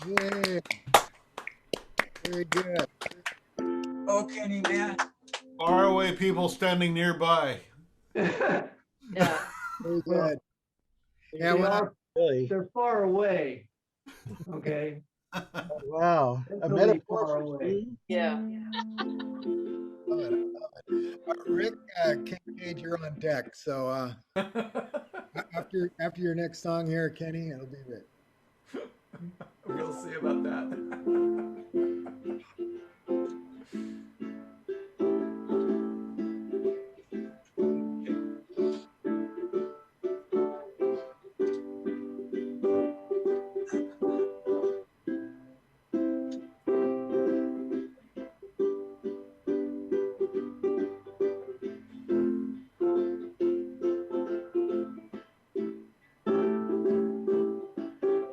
Yeah. Very good. Oh, Kenny, man. Faraway people standing nearby. Yeah. Very good. Yeah, They well, are, Really? they're far away. Okay. Wow. A Mentally metaphor far for away. you? Yeah. love it. I love it. Rick, Kincaid, you're on deck. So after your next song here, Kenny, it'll be Rick. We'll see about that.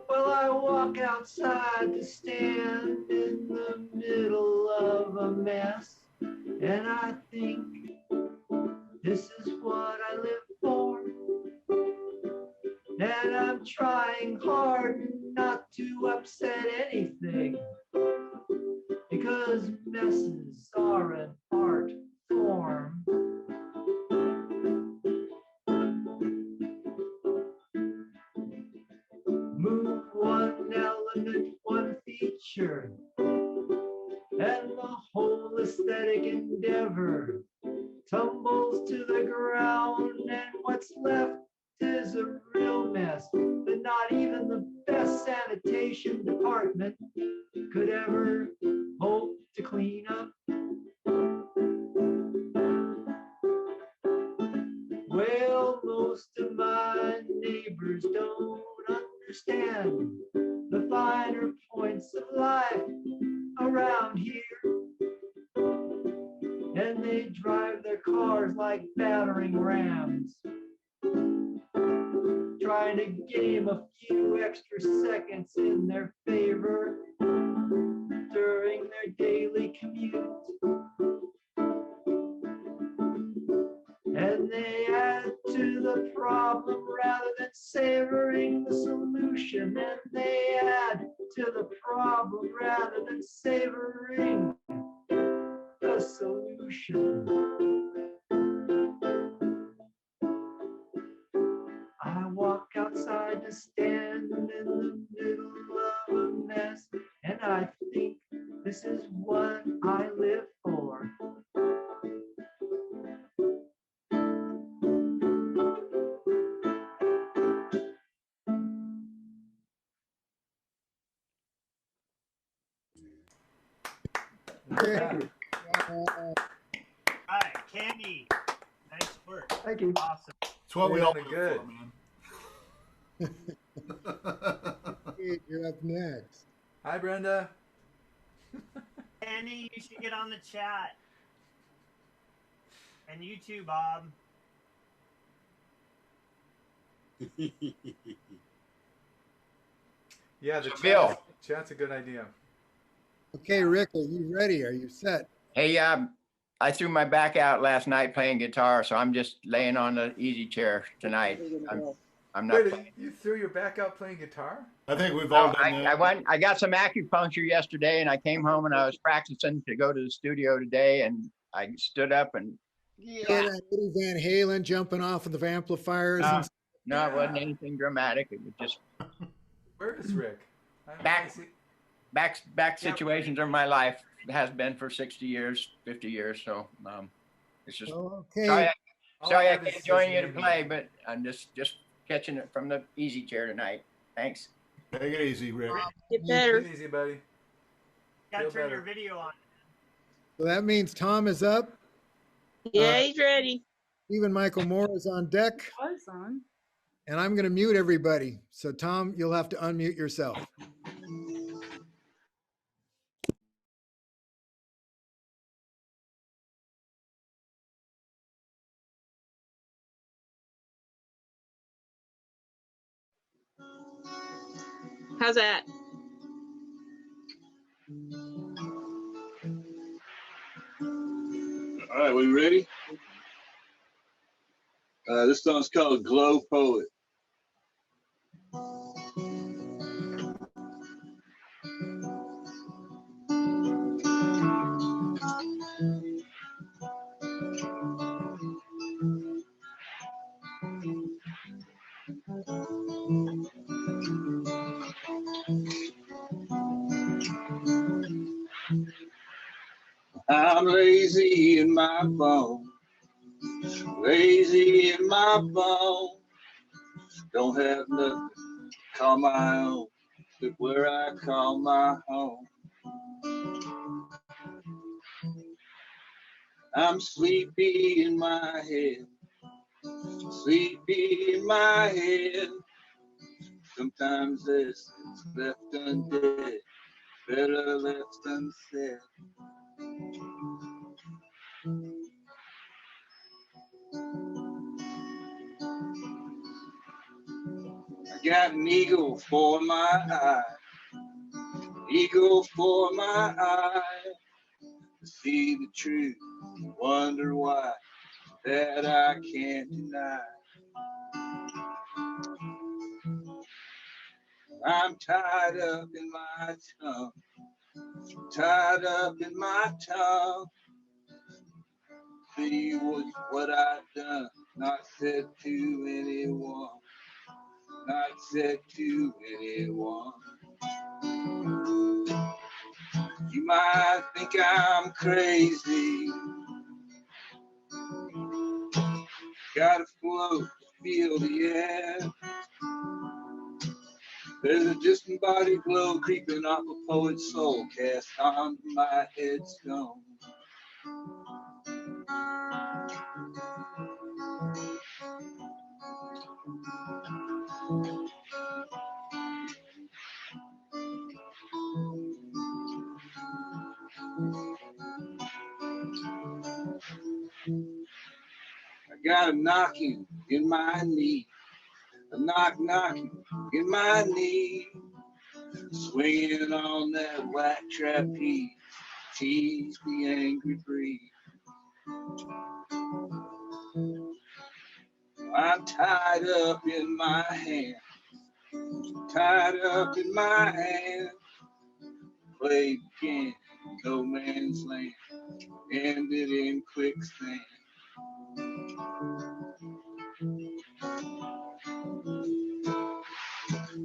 Well, I walk outside to stand in the middle of a mess, and I think this is what I live for. And I'm trying hard not to upset anything, because messes are an art form. Move one element, one feature, and the whole aesthetic endeavor tumbles to the ground, and what's left is a real mess that not even the best sanitation department could ever hope to clean up. Well, most of my neighbors don't understand the finer points of life around here, and they drive their cars like battering rams, trying to game a few extra seconds in their favor. discovering the solution. I walk outside to stand in the middle of a mess, and I think this is what I live for. Okay. All right, Kenny. Nice work. Thank you. Awesome. It's what we all Really live good. for, man. Hey, you're up next. Hi, Brenda. Kenny, you should get on the chat. And you too, Bob. Yeah, the Bill. chat's a good idea. Okay, Rick, are you ready? Are you set? Hey, I threw my back out last night playing guitar, so I'm just laying on the easy chair tonight. I'm not. Wait, you threw your back out playing guitar? I think we've all done that. I got some acupuncture yesterday, and I came home and I was practicing to go to the studio today, and I stood up and Yeah, that Eddie Van Halen jumping off of the amplifiers. And no, it wasn't anything dramatic. It was just Where is Rick? back situations of my life. It has been for 60 years, 50 years. So it's just okay. sorry I can't join you to play, but I'm just catching it from the easy chair tonight. Thanks. Take it easy, Rick. Get better. Take it easy, buddy. Gotta Feel turn better. your video on. So that means Tom is up. Yeah, he's ready. Even Michael Moore is on deck. Was on. And I'm going to mute everybody. So Tom, you'll have to unmute yourself. How's that? All right, we ready? This song's called Glow Poet. I'm lazy in my bones, lazy in my bones. Don't have nothing to call my own, but where I call my home. I'm sleepy in my head, sleepy in my head. Sometimes this is left undead, better left unsaid. I got an eagle for my eye, eagle for my eye, to see the truth and wonder why that I can't deny. I'm tied up in my tongue, tied up in my tongue. See what I've done, not said to anyone, not said to anyone. You might think I'm crazy, gotta float to feel the air. There's a disembodied glow creeping off a poet's soul, cast onto my headstone. I got a knocking in my knee, a knocking in my knee, swinging on that white trapeze, tease the angry breeze. I'm tied up in my hand, tied up in my hand, play again, no man's land, ended in quicksand.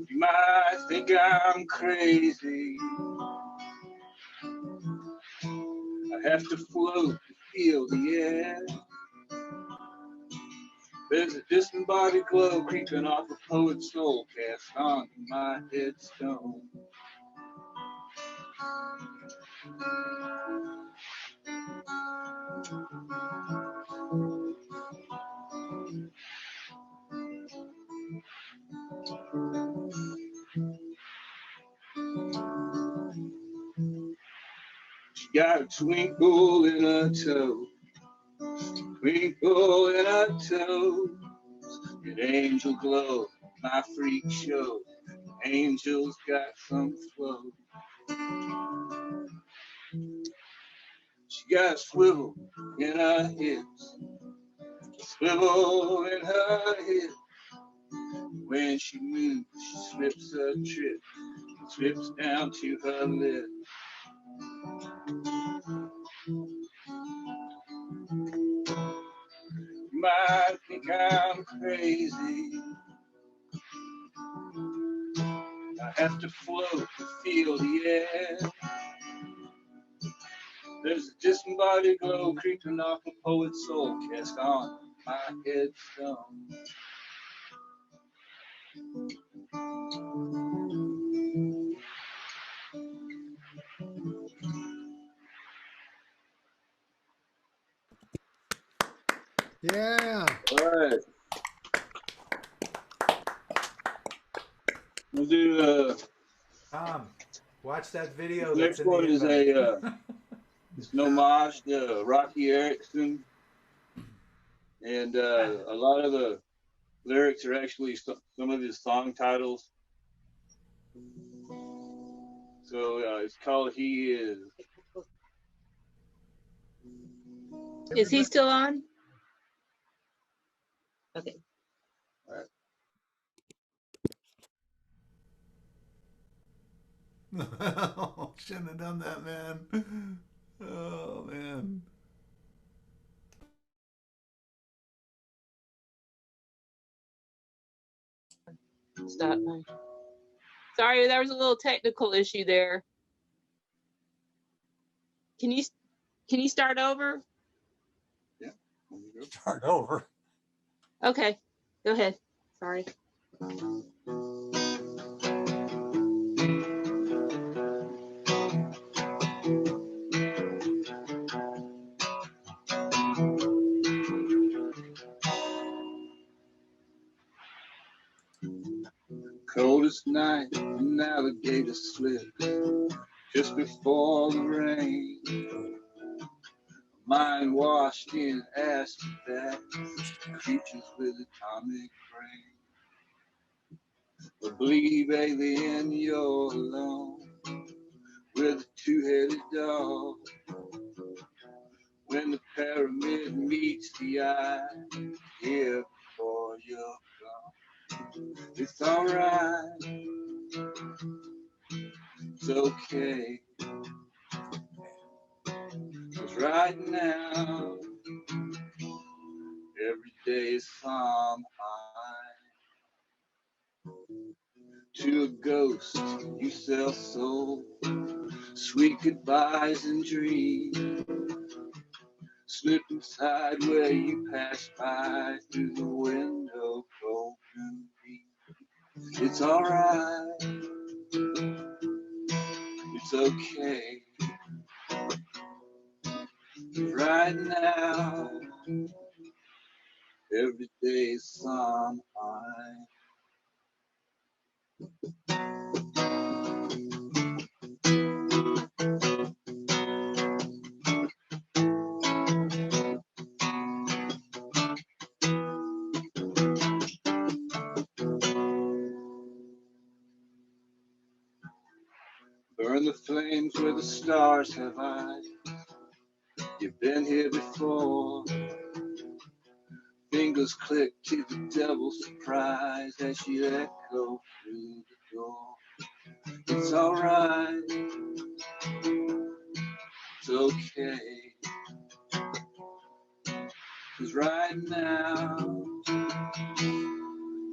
You might think I'm crazy. I have to float to feel the air. There's a disembodied glow creeping off a poet's soul, cast onto my headstone. She got a twinkle in her toe, twinkle in her toe, an angel glow, my freak show. Angels got some flow. She got a swivel in her hips, a swivel in her hips. When she moves, she slips her trip, slips down to her lips. You might think I'm crazy. I have to float to feel the air. There's a disembodied glow creeping off a poet's soul, cast on my headstone. Yeah. All right. We'll do Watch that video. next That's in the one is invite. it's an homage to Rocky Erickson, and a lot of the lyrics are actually some of his song titles. So it's called "He Is." Is he still on? Okay. All right. Oh, shouldn't have done that, man. Oh, man. Stop. Sorry, there was a little technical issue there. Can you start over? Yeah. Start over. Okay, go ahead. Sorry. Coldest night, an alligator slipped just before the rain. Mind washed in acid bath, creatures with atomic brain. But believe, alien, you're alone with a two-headed dog. When the pyramid meets the eye, here before you're gone. It's alright, it's okay. 'Cause right now, every day is some high. To a ghost, you sell soul, sweet goodbyes and dreams. Slip inside where you pass by through the window, golden beam. It's alright, it's okay. Right now, every day is some high. Burn the flames where the stars have eyes. You've been here before. Fingers click to the devil's surprise as you echo through the door. It's alright, it's okay. 'Cause right now,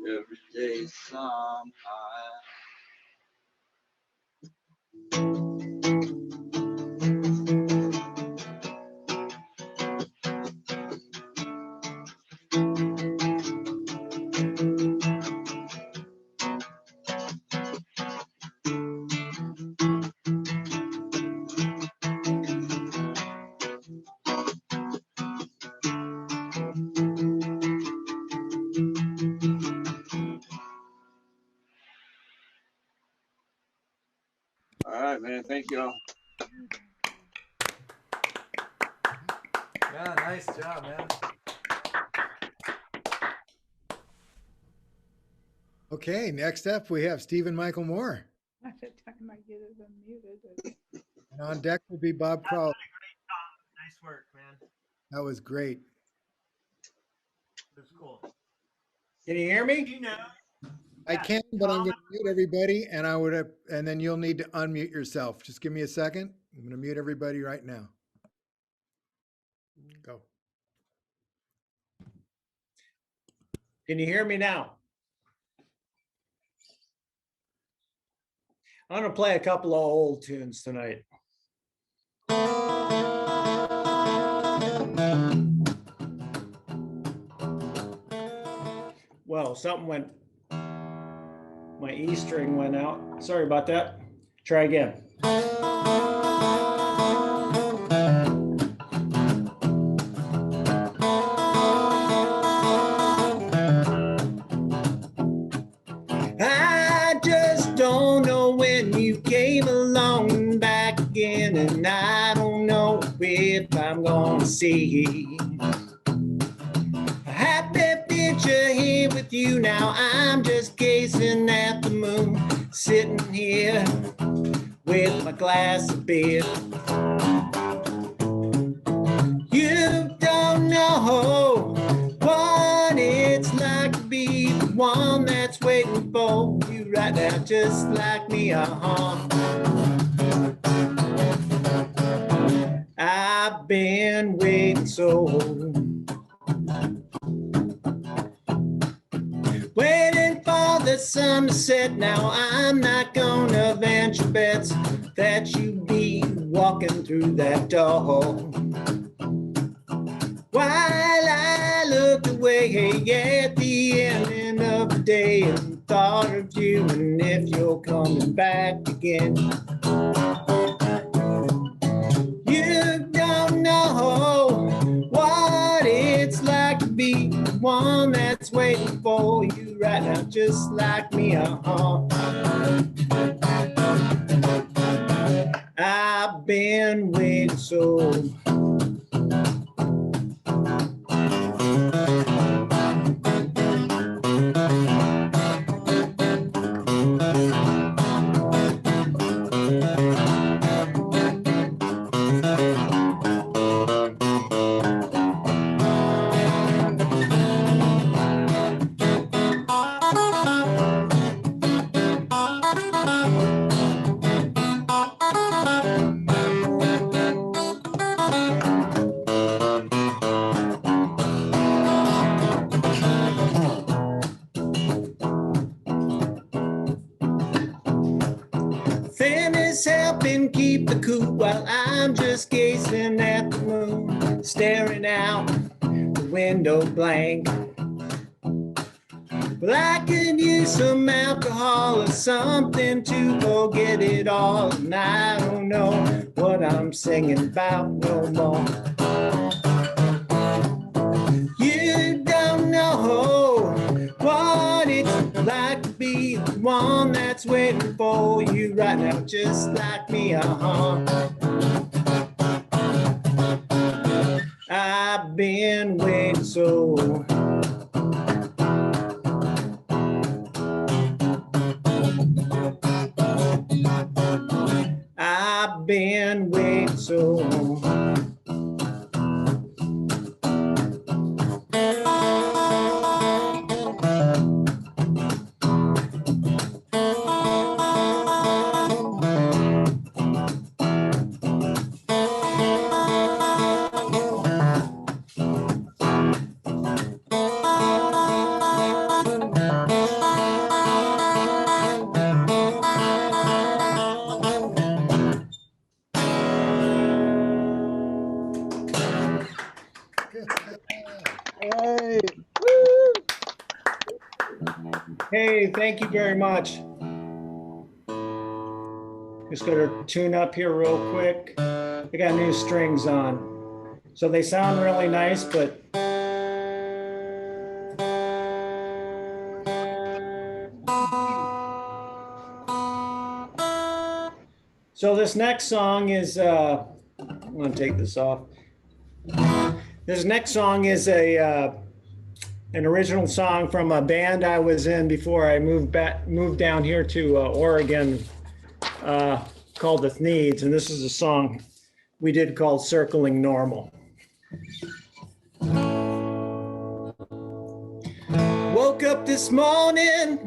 every day somehow. All right, man. Thank y'all. Yeah, nice job, man. Okay, next up we have Stephen Michael Moore. By the time I get it unmuted. And on deck will be Bob Crowley. Nice work, man. That was great. It was cool. Can you hear me? You know, I can, but I'm going to mute everybody, and and then you'll need to unmute yourself. Just give me a second. I'm going to mute everybody right now. Go. Can you hear me now? I'm going to play a couple of old tunes tonight. Well, something went, my E string went out. Sorry about that. Try again. I just don't know when you came along and back again, and I don't know if I'm gonna see a happy picture here with you now. I'm just gazing at the moon, sitting here with my glass of beer. You don't know what it's like to be the one that's waiting for you right now, just like me, I've been waiting so, waiting for the sun to set. Now I'm not gonna venture bets that you be walking through that door, while I looked away at the ending of the day and thought of you and if you're coming back again. You don't know what it's like to be the one that's waiting for you right now, just like me, I've been waiting so. Helping keep the cool while I'm just gazing at the moon, staring out the window blank. Well, I could use some alcohol or something to forget it all, and I don't know what I'm singing about no more. You don't know what it's like to be the one that's waiting for you right now, just like me, I've been waiting so. I've been waiting so. Hey. Hey, thank you very much. Just gonna tune up here real quick. I got new strings on. So they sound really nice, but so this next song is, I'm gonna take this off. This next song is an original song from a band I was in before I moved down here to Oregon, called The Needs, and this is a song we did called Circling Normal. Woke up this morning,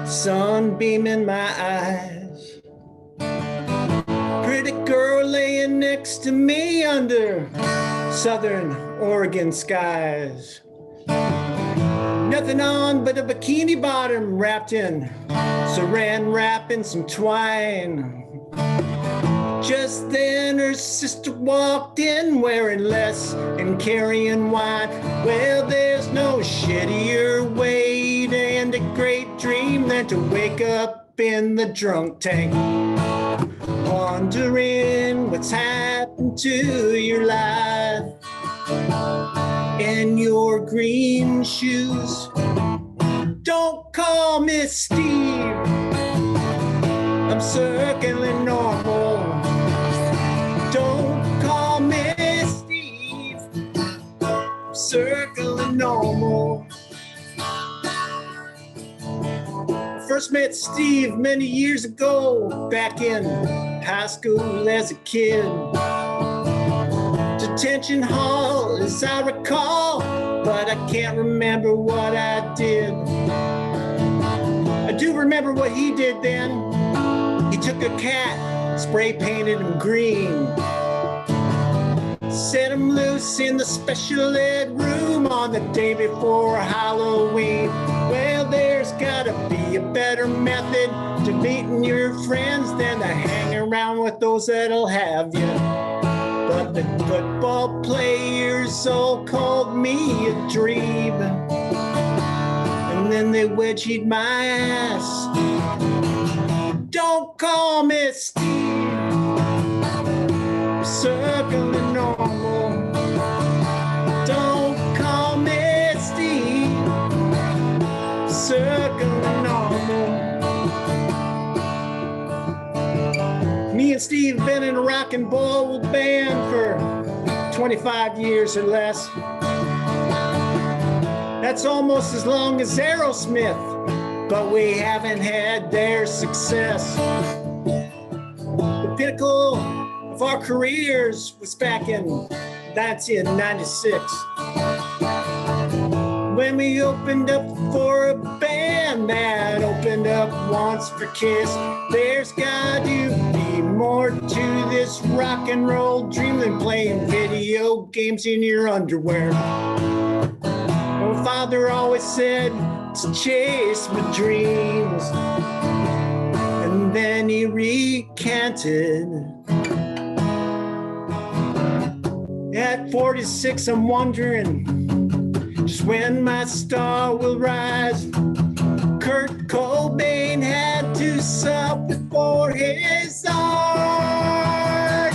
sunbeam in my eyes. Pretty girl laying next to me under southern Oregon skies. Nothing on but a bikini bottom wrapped in saran wrap and some twine. Just then her sister walked in wearing less and carrying wine. Well, there's no shittier way to end a great dream than to wake up in the drunk tank, wondering what's happened to your life and your green shoes. Don't call me Steve, I'm circling normal. Don't call me Steve, I'm circling normal. First met Steve many years ago, back in high school as a kid. Detention hall, as I recall, but I can't remember what I did. I do remember what he did then. He took a cat, spray painted him green, set him loose in the special ed room on the day before Halloween. Well, there's gotta be a better method to meeting your friends than to hang around with those that'll have you. But the football players all called me a dweeb, and then they wedgied my ass. Don't call me Steve, circling normal. Don't call me Steve, circling normal. Me and Steve have been in a rock and roll band for 25 years or less. That's almost as long as Aerosmith, but we haven't had their success. The pinnacle of our careers was back in 1996, when we opened up for a band that opened up once for Kiss. There's got to be more to this rock and roll dream than playing video games in your underwear. My father always said to chase my dreams, and then he recanted. At 46, I'm wondering just when my star will rise. Kurt Cobain had to suffer for his art,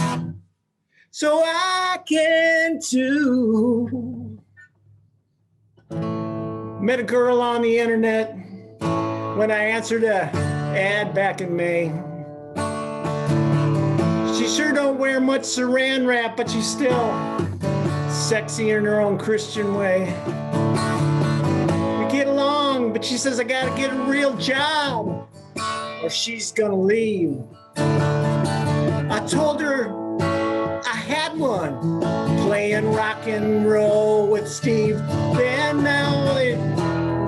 so I can too. Met a girl on the internet when I answered an ad back in May. She sure don't wear much saran wrap, but she's still sexy in her own Christian way. We get along, but she says I gotta get a real job or she's gonna leave. I told her I had one, playing rock and roll with Steve. Then now it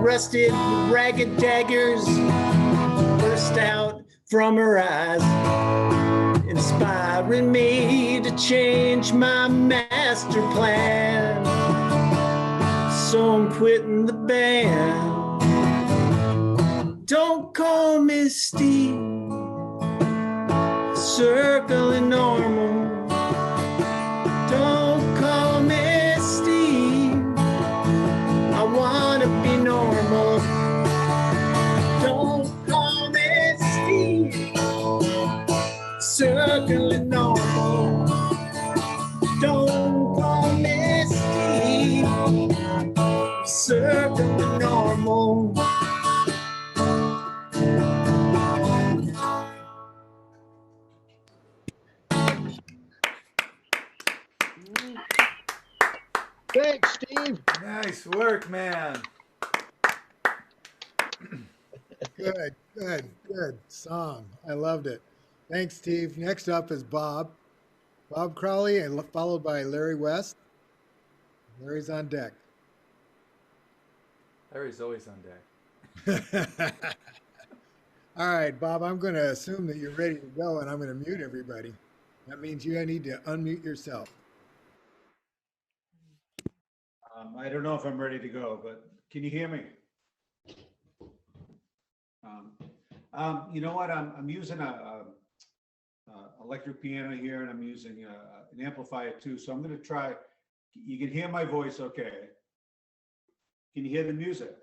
rusted ragged daggers burst out from her eyes, inspiring me to change my master plan. So I'm quitting the band. Don't call me Steve, circling normal. Don't call me Thanks, Steve. Nice work, man. Good song. I loved it. Thanks, Steve. Next up is Bob. Bob Crowley, and followed by Larry West. Larry's on deck. Larry's always on deck. All right, Bob, I'm going to assume that you're ready to go, and I'm going to mute everybody. That means you need to unmute yourself. I don't know if I'm ready to go, but can you hear me? You know what? I'm using a electric piano here, and I'm using an amplifier too. So I'm going to try. You can hear my voice, okay? Can you hear the music?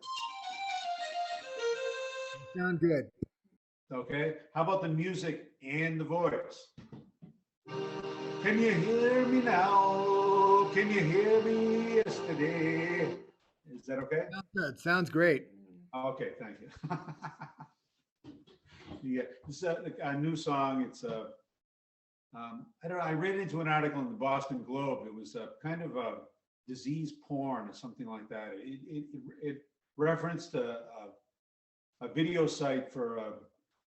Sound good. Okay. How about the music and the voice? Can you hear me now? Can you hear me yesterday? Is that okay? Sounds good. Sounds great. Okay, thank you. Yeah, this is a new song. It's I don't know. I read into an article in the Boston Globe. It was kind of a disease porn or something like that. It referenced a video site for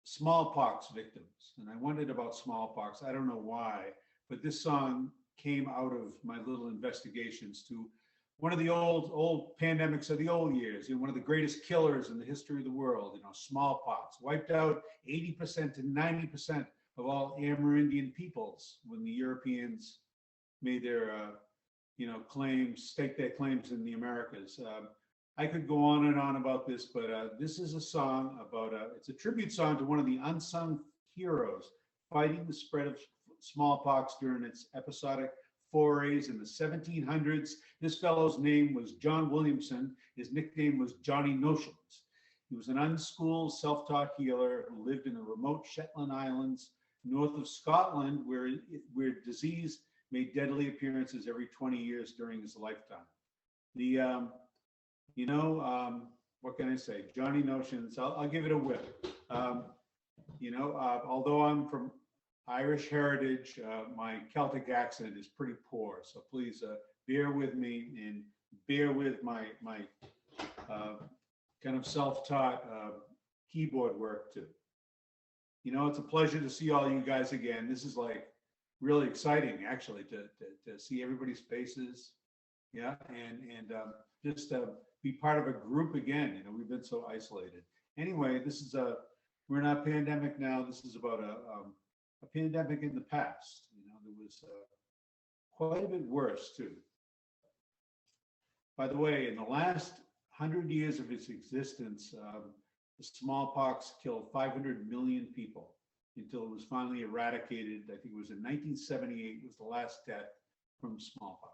smallpox victims, and I wondered about smallpox. I don't know why, but this song came out of my little investigations to one of the old pandemics of the old years, one of the greatest killers in the history of the world, smallpox, wiped out 80% to 90% of all Amerindian peoples when the Europeans made their, claims, staked their claims in the Americas. I could go on and on about this, but this is a song about, it's a tribute song to one of the unsung heroes fighting the spread of smallpox during its episodic forays in the 1700s. This fellow's name was John Williamson. His nickname was Johnny Notions. He was an unschooled, self-taught healer who lived in the remote Shetland Islands, north of Scotland, where disease made deadly appearances every 20 years during his lifetime. What can I say? Johnny Notions, I'll give it a whip. Although I'm from Irish heritage, my Celtic accent is pretty poor, so please bear with me and bear with my kind of self-taught keyboard work too. It's a pleasure to see all you guys again. This is like really exciting, actually, to see everybody's faces, yeah, and just be part of a group again. We've been so isolated. Anyway, this is we're in a pandemic now. This is about a pandemic in the past. There was quite a bit worse too. By the way, in the last 100 years of its existence, the smallpox killed 500 million people until it was finally eradicated. I think it was in 1978 was the last death from smallpox.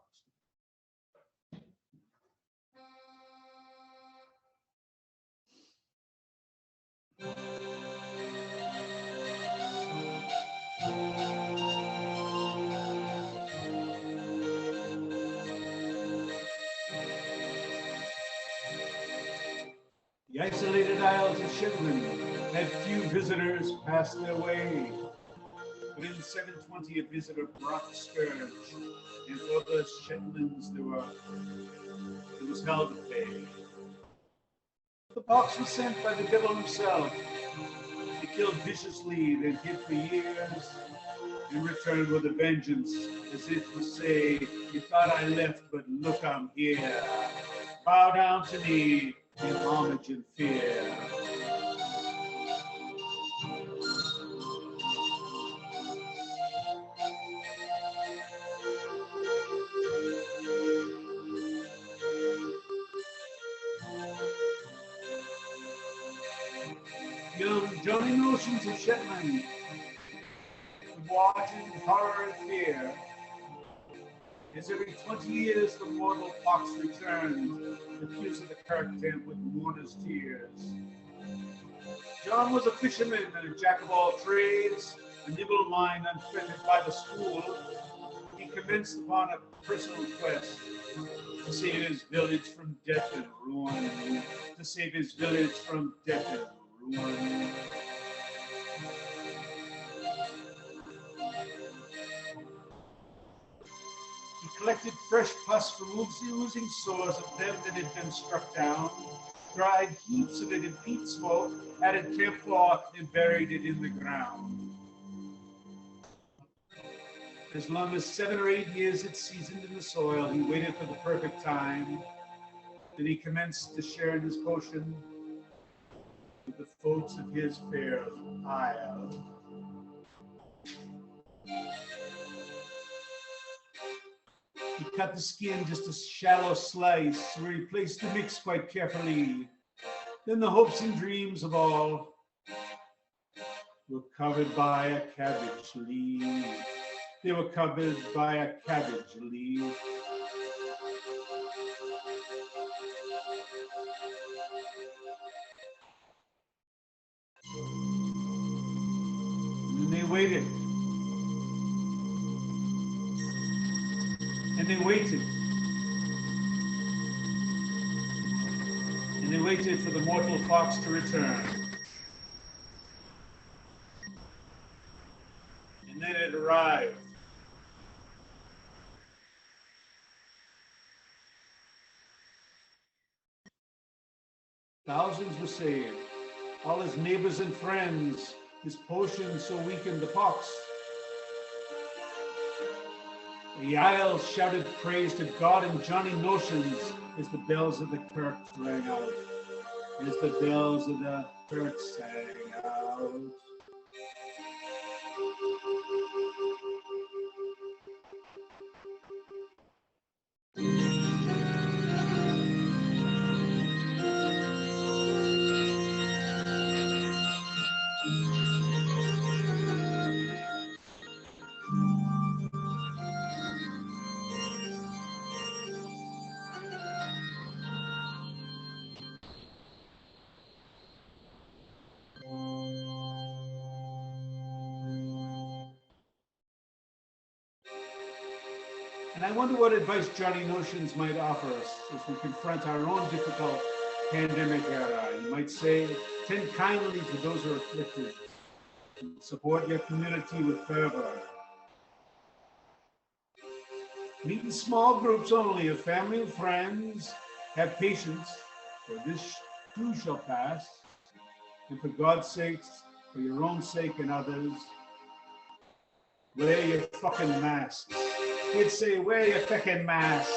The isolated Isles of Shetland had few visitors pass their way, but in 720 a visitor brought the scourge, and for the Shetlands there was hell to pay. The pox was sent by the devil himself. He killed viciously, then hid for years, and returned with a vengeance, as if to say, you thought I left, but look, I'm here. Bow down to me in homage and fear. Young Johnny Notions of Shetland would watch in horror and fear as every 20 years the mortal pox returned, diffusing the kirk tent with mourners' tears. John was a fisherman and a jack of all trades, a nimble mind unfettered by the school. He commenced upon a personal quest to save his village from death and ruin, to save his village from death and ruin. He collected fresh pus from oozing sores of them that had been struck down, dried heaps of it in peat smoke, added camphor, and buried it in the ground. As long as 7 or 8 years it seasoned in the soil, he waited for the perfect time. Then he commenced to share in his potion with the folks of his fair isle. He cut the skin just a shallow slice, where he placed the mix quite carefully. Then the hopes and dreams of all were covered by a cabbage leaf. They were covered by a cabbage leaf. And they waited. And they waited. And they waited for the mortal fox to return. And then it arrived. Thousands were saved. All his neighbors and friends. His potion so weakened the pox. The Isle shouted praise to God and Johnny Notions as the bells of the kirk rang out. As the bells of the kirk sang out. And I wonder what advice Johnny Notions might offer us as we confront our own difficult pandemic era. You might say, tend kindly to those who are afflicted. Support your community with fervor. Meet in small groups only of family and friends. Have patience, for this too shall pass. And for God's sakes, for your own sake and others, wear your fucking masks. He'd say, wear your fucking masks.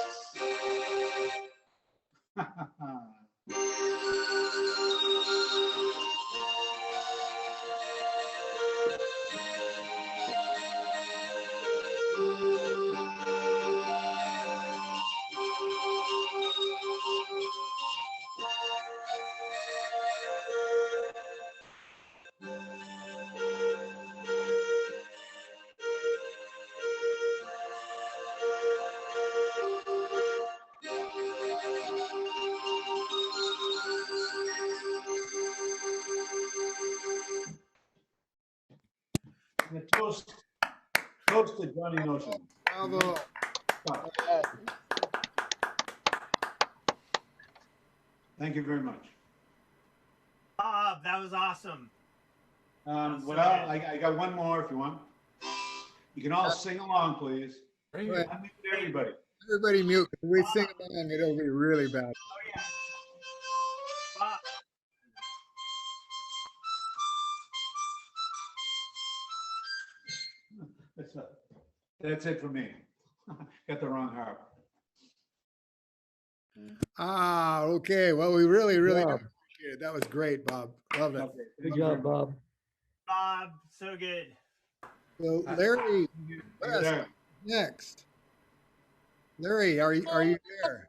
And a toast to Johnny Notion. Bravo. Thank you very much. Bob, that was awesome. I got one more if you want. You can all sing along, please. Right. Unmute everybody. Everybody mute. If we sing along, it'll be really bad. Oh, yeah. Bob. That's it for me. Got the wrong harp. Ah, okay. Well, we really appreciate it. That was great, Bob. Love it. Okay. Good job, Bob. Bob, so good. So, Larry, There. next. Larry, are you there?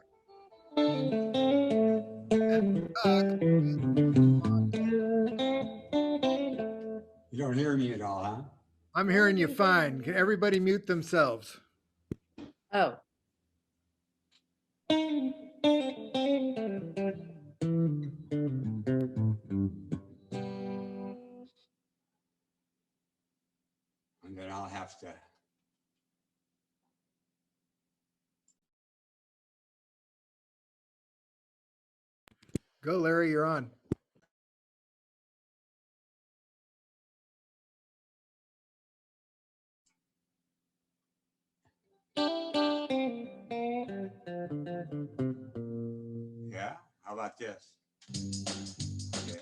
You don't hear me at all, huh? I'm hearing you fine. Can everybody mute themselves? Oh. And then I'll have to. Go, Larry, you're on. about this? Okay.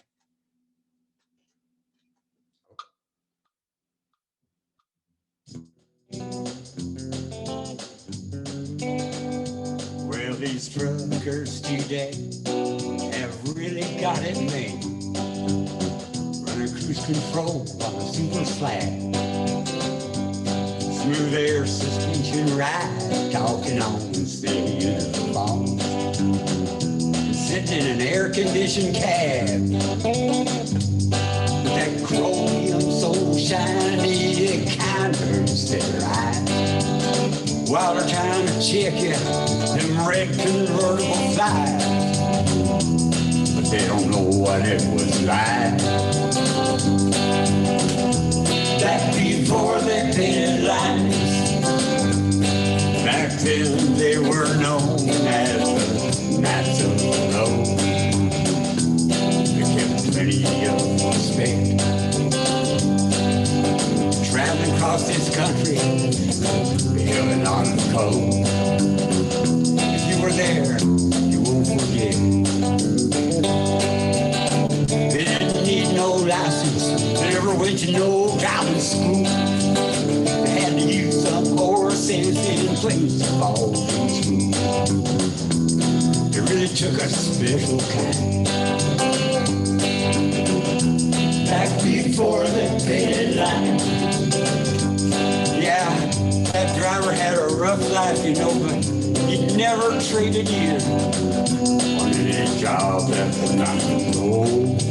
Well, these truckers today have really got it made. Running cruise control on a super slab. Smooth air suspension ride, talking on the phone. Sitting in an air-conditioned cab. With that chromium so shiny, it kind of hurts their eyes. While they're trying to check you, them red convertible thighs. But they don't know what it was like. Back before they painted lines. Back then they were known as the Knights of the Road. They kept plenty of respect. Traveling across this country, feeling on the coast. If you were there, you won't forget. They didn't need no license, they never went to no driving school. They had to use some horse sense in place to fall through. It really took a special kind. Back before they painted line. Yeah, that driver had a rough life, you know, but he never traded in on any job that was not controlled.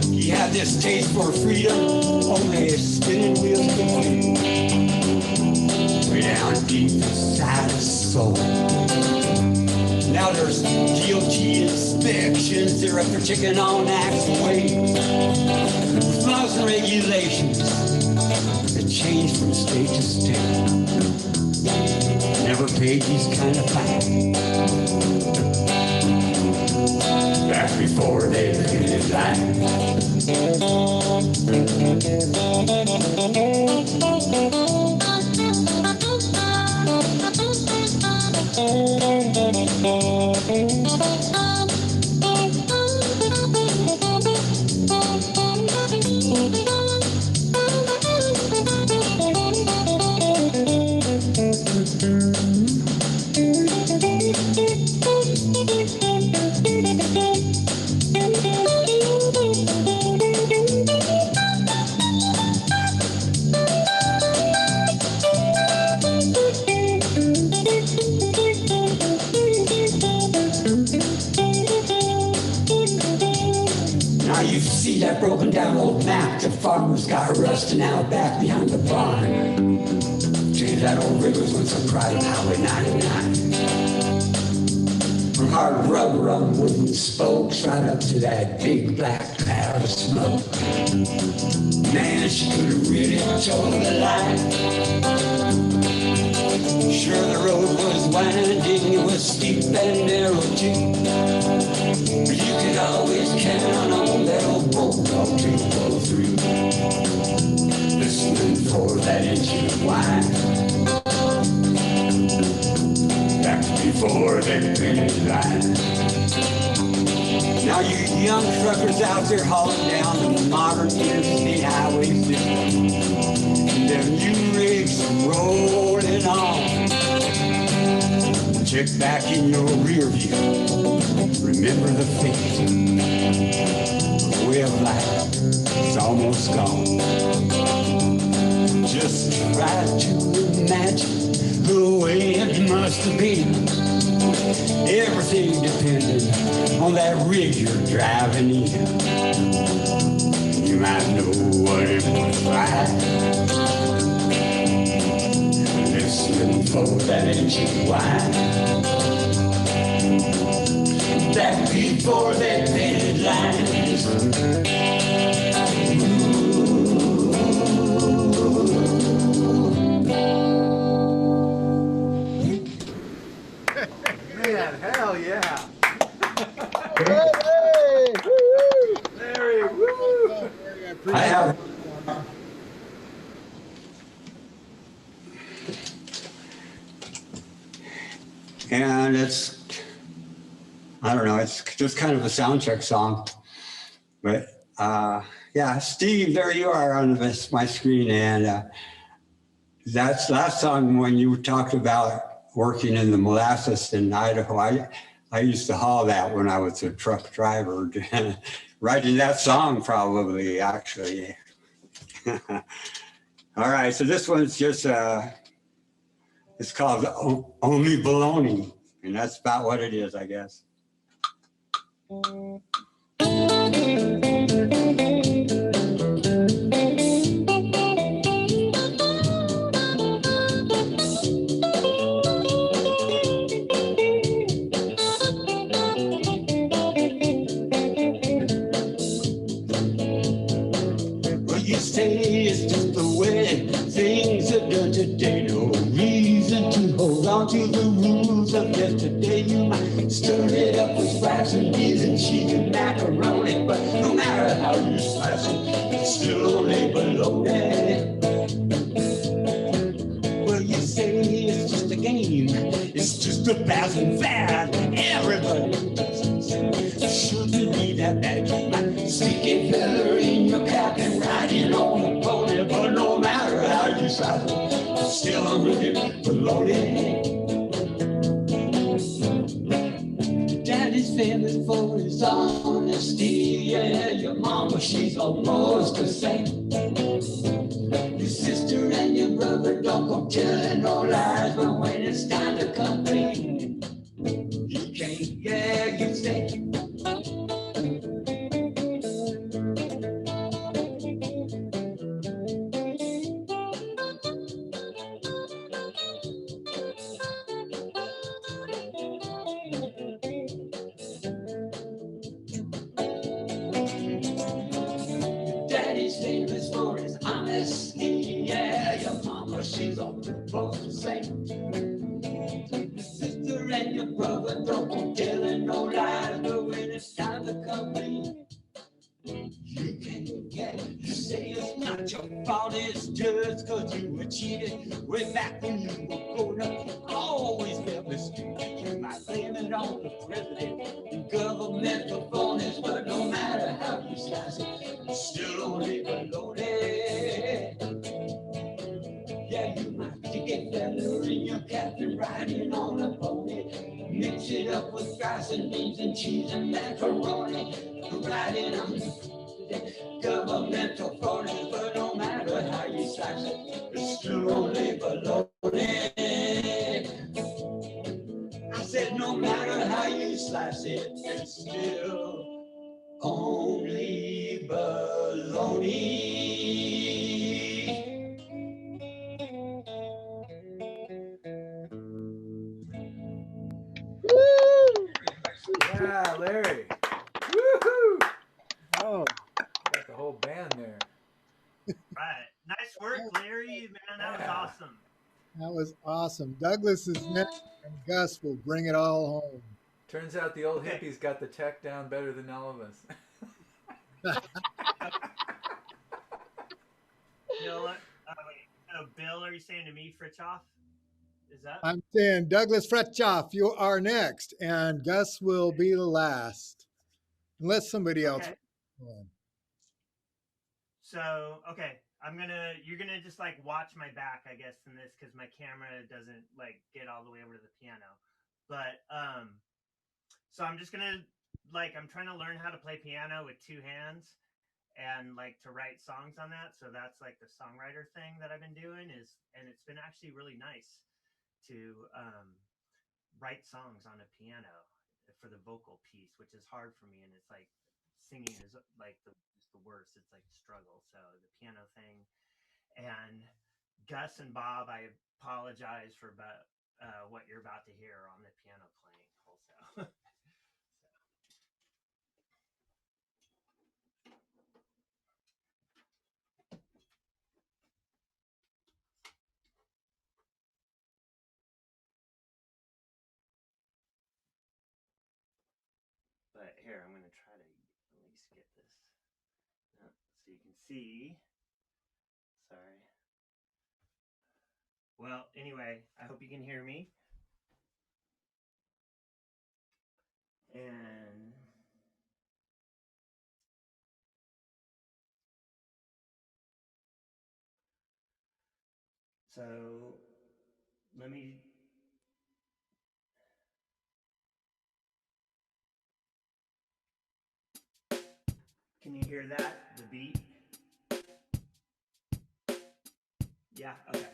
He had this taste for freedom, only spinning wheels could do. Way down deep inside his soul. Now there's DOT inspections, they're up there checking on axleways. Laws and regulations that change from state to state. Never paid these kind of fines. Back before they painted lines. That broken down old map the farmers got rusting out back behind the barn. Change that old riggers with some pride on Highway 99. From hard rubber on wooden spokes right up to that big black cloud of smoke. Man, she could have really told the line. Sure, the road was winding, it was steep and narrow too. But you could always count on that old bulldog to pull through. Listening for that engine whine. Back before they painted lines. Now you young truckers out there hauling down the modern interstate highway system. And them new rigs rolling on. Check back in your rear view. Remember the fate. The way of life is almost gone. Just try to imagine the way it must have been. Everything depended on that rig you're driving in. You might know what it was like. Listening for that engine whine. Back before they painted lines. Man, hell yeah. Larry, woo! I have. And I don't know. It's just kind of a sound check song. But yeah, Steve, there you are on my screen. And that's last song when you talked about working in the molasses in Idaho. I used to haul that when I was a truck driver, writing that song probably, actually. All right, so this one's just, it's called Only Baloney, and that's about what it is, I guess. It's just the way things are done today. No reason to hold on to the rules of yesterday. You might stir it up with rice and beans and cheese and macaroni, but no matter how you slice it, it's still only bologna. Well, you say it's just a game, it's just a passing fad. Everybody shouldn't be that bad. You might stick a feather in your cap and ride it on a pony, but no matter how you slice it, it's still only bologna. Daddy's famous for his honesty. Yeah, your mama, she's almost the same. Your sister and your brother don't go telling no lies, but when it's time to come clean, you can't, yeah, you say. Daddy's famous for his honesty. Yeah, your mama, she's almost the same. Your sister and your brother don't go telling no lies, but when it's time to come clean, you can't get it. You say it's not your fault, it's just cause you were cheated way back when you were growing up. You always felt mistreated. You might blame it on the president and government authorities, but no matter how you slice it, it's still only bologna. Yeah, you might stick a feather in your cap and ride it on a pony. Mix it up with rice and beans and cheese and macaroni. Ride it on the government authorities, but no matter how you slice it, it's still only bologna. I said no matter how you slice it, it's still only bologna. Yeah, Larry. Woohoo! Oh, Got the whole band there. Right. Nice work, Larry. Man, that was awesome. that was awesome. Douglas is next, and Gus will bring it all home. Turns out the old hippies got the tech down better than all of us. You know what? Wait. Bill, are you saying to me, Fritjof? Is that? I'm saying, Douglas Fritjof, you are next, and Gus will be the last, unless somebody else. Okay. So, okay, you're gonna just like watch my back, I guess, in this, because my camera doesn't like get all the way over to the piano. But, so I'm just gonna, I'm trying to learn how to play piano with two hands and like to write songs on that. So that's like the songwriter thing that I've been doing and it's been actually really nice to write songs on a piano for the vocal piece, which is hard for me. And it's like singing is like the worst. It's like struggle. So the piano thing. And Gus and Bob, I apologize for what you're about to hear on the piano playing also. But here, I'm going to try to at least get this so you can see. Sorry. Well, anyway, I hope you can hear me. And so let me can you hear that? The beat? Yeah, okay.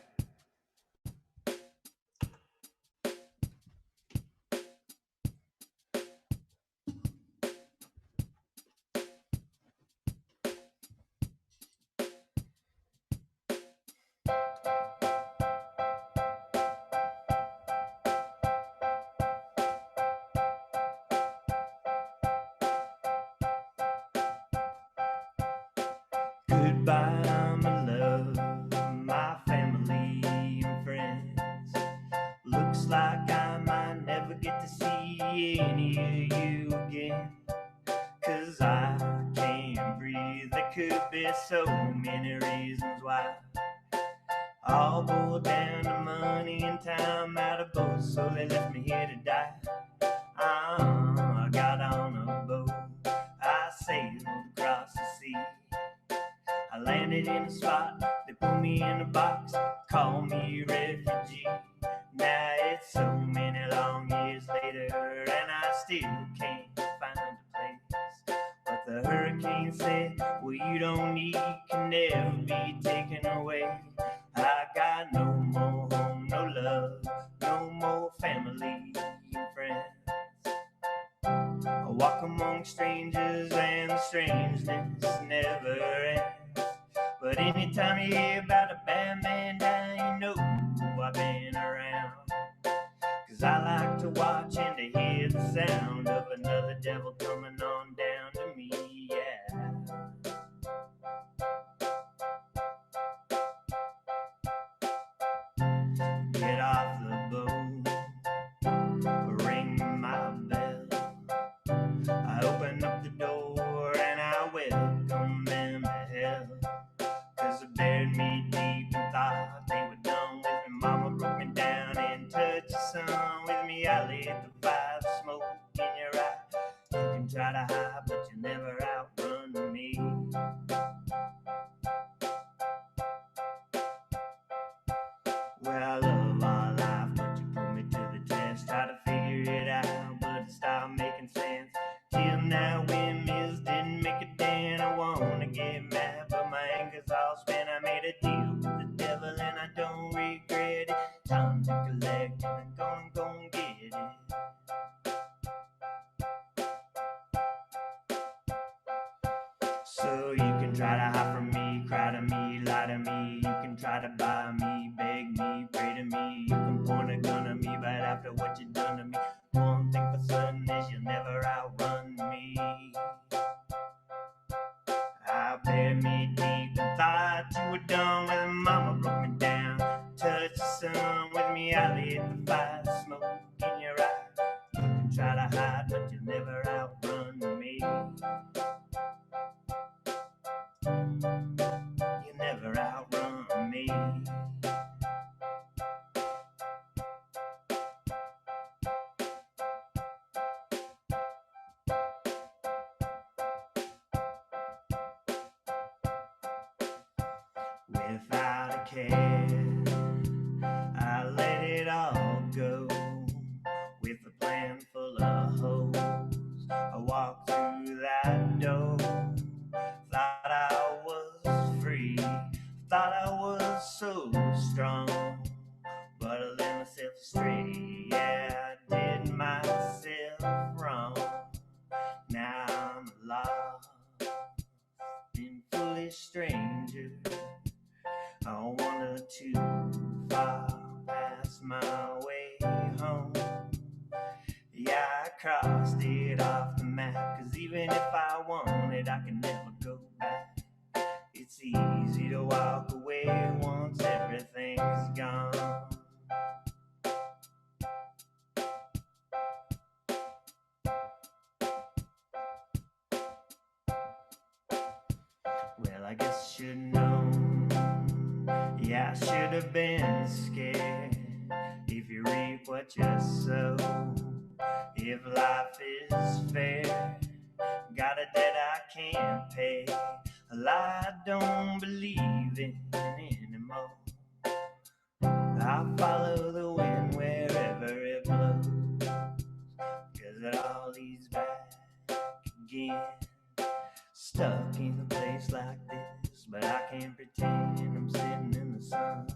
Goodbye, my love, my family and friends. Looks like I might never get to see any of you again. 'Cause I can't breathe, there could be so many reasons why. All boiled down to money and time out of both, so they left me here to die. I got on a boat, I sailed across the sea. I landed in a spot, they put me in a box, call me refugee. Now it's so many long years later, and I still can't find a place. But the hurricane said, well, you don't need, can never be taken away. I got no more home, no love, no more family and friends. I walk among strangers and the strangeness never ends. But anytime you hear about a bad man dying, you know I've been around. 'Cause I like to watch and to hear the sound of another devil coming on down to me, yeah. Get off the boat, ring my bell. I open up the door and I welcome them to hell. 'Cause they buried me deep and thought they were done with me. Mama broke me down and touched the sun with me. I lit the fire, the smoke in your eye. You can try to hide, but you'll never outrun me. Well, I love our life, but you put me to the test. Try to figure it out, but it stopped making sense. Till now, windmills didn't make a dent. I wanna get mad, but my anger's all spent. I made a deal with the devil and I don't regret it. Time to collect and I'm gonna go and get it. So you can try to hide from me, cry to me, lie to me. You can try to buy me, beg me, pray to me. You can point a gun at me, but after what you done to me, one thing for certain is you'll never outrun me. I buried me deep and thought you were done with it. Mama broke me down, touched the sun with me. I lit the fire, the smoke in your eye. You can try to hide, but you'll never outrun me. You never outrun me. Without a care, I let it all go. With a plan full of holes, I walked through that door. Thought I was free, thought I was so strong, but I let myself astray. Yeah, I did myself wrong. Now I'm lost in foolish stranger. I wandered too far past my way home. Yeah, I crossed it off the map, 'cause even if I wanted, I can never go back. It's easy to walk away once everything's gone. Well, I guess I should know. Yeah, I should have been scared. If you reap what you sow, If life is fair, got a debt I can't pay, a lie I don't believe in anymore. I follow the wind wherever it blows, 'cause it all leads back again. Stuck in a place like this, but I can't pretend I'm sitting in the sun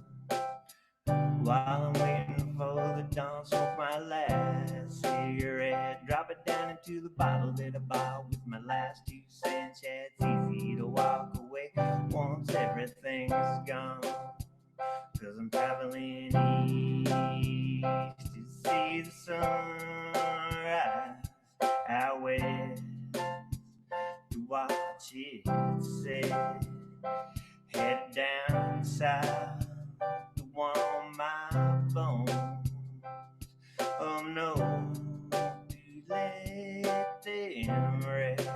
while I'm waiting for the dawn. Smoke my last cigarette, drop it down into the bottle that I bought with my last 2 cents. Yeah, it's easy to walk away once everything's gone, 'cause I'm traveling east to see the sunrise out west, to watch it set, head down south to warm my bones. Oh no, to let them rest.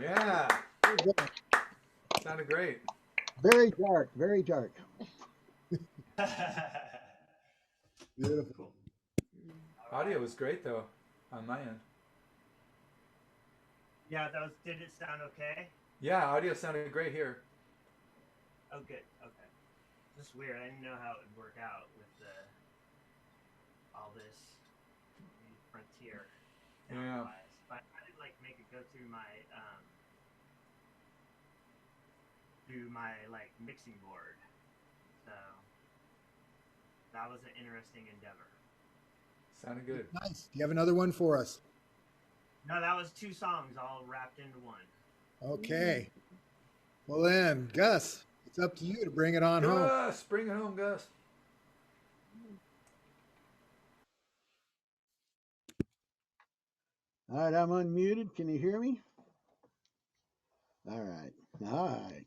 Yeah. Sounded great. Very dark, very dark. Beautiful. Audio was great though, on my end. Yeah, that was. Did it sound okay? Yeah, audio sounded great here. Oh, good. Okay. Just weird. I didn't know how it would work out with all this frontier. Yeah. But I did like make it go through my like mixing board. So that was an interesting endeavor. Sounded good. Nice. Do you have another one for us? No, that was 2 songs all wrapped into one. Okay. Well then, Gus, it's up to you to bring it on home. Gus, bring it home, Gus. All right, I'm unmuted. Can you hear me? All right. All right.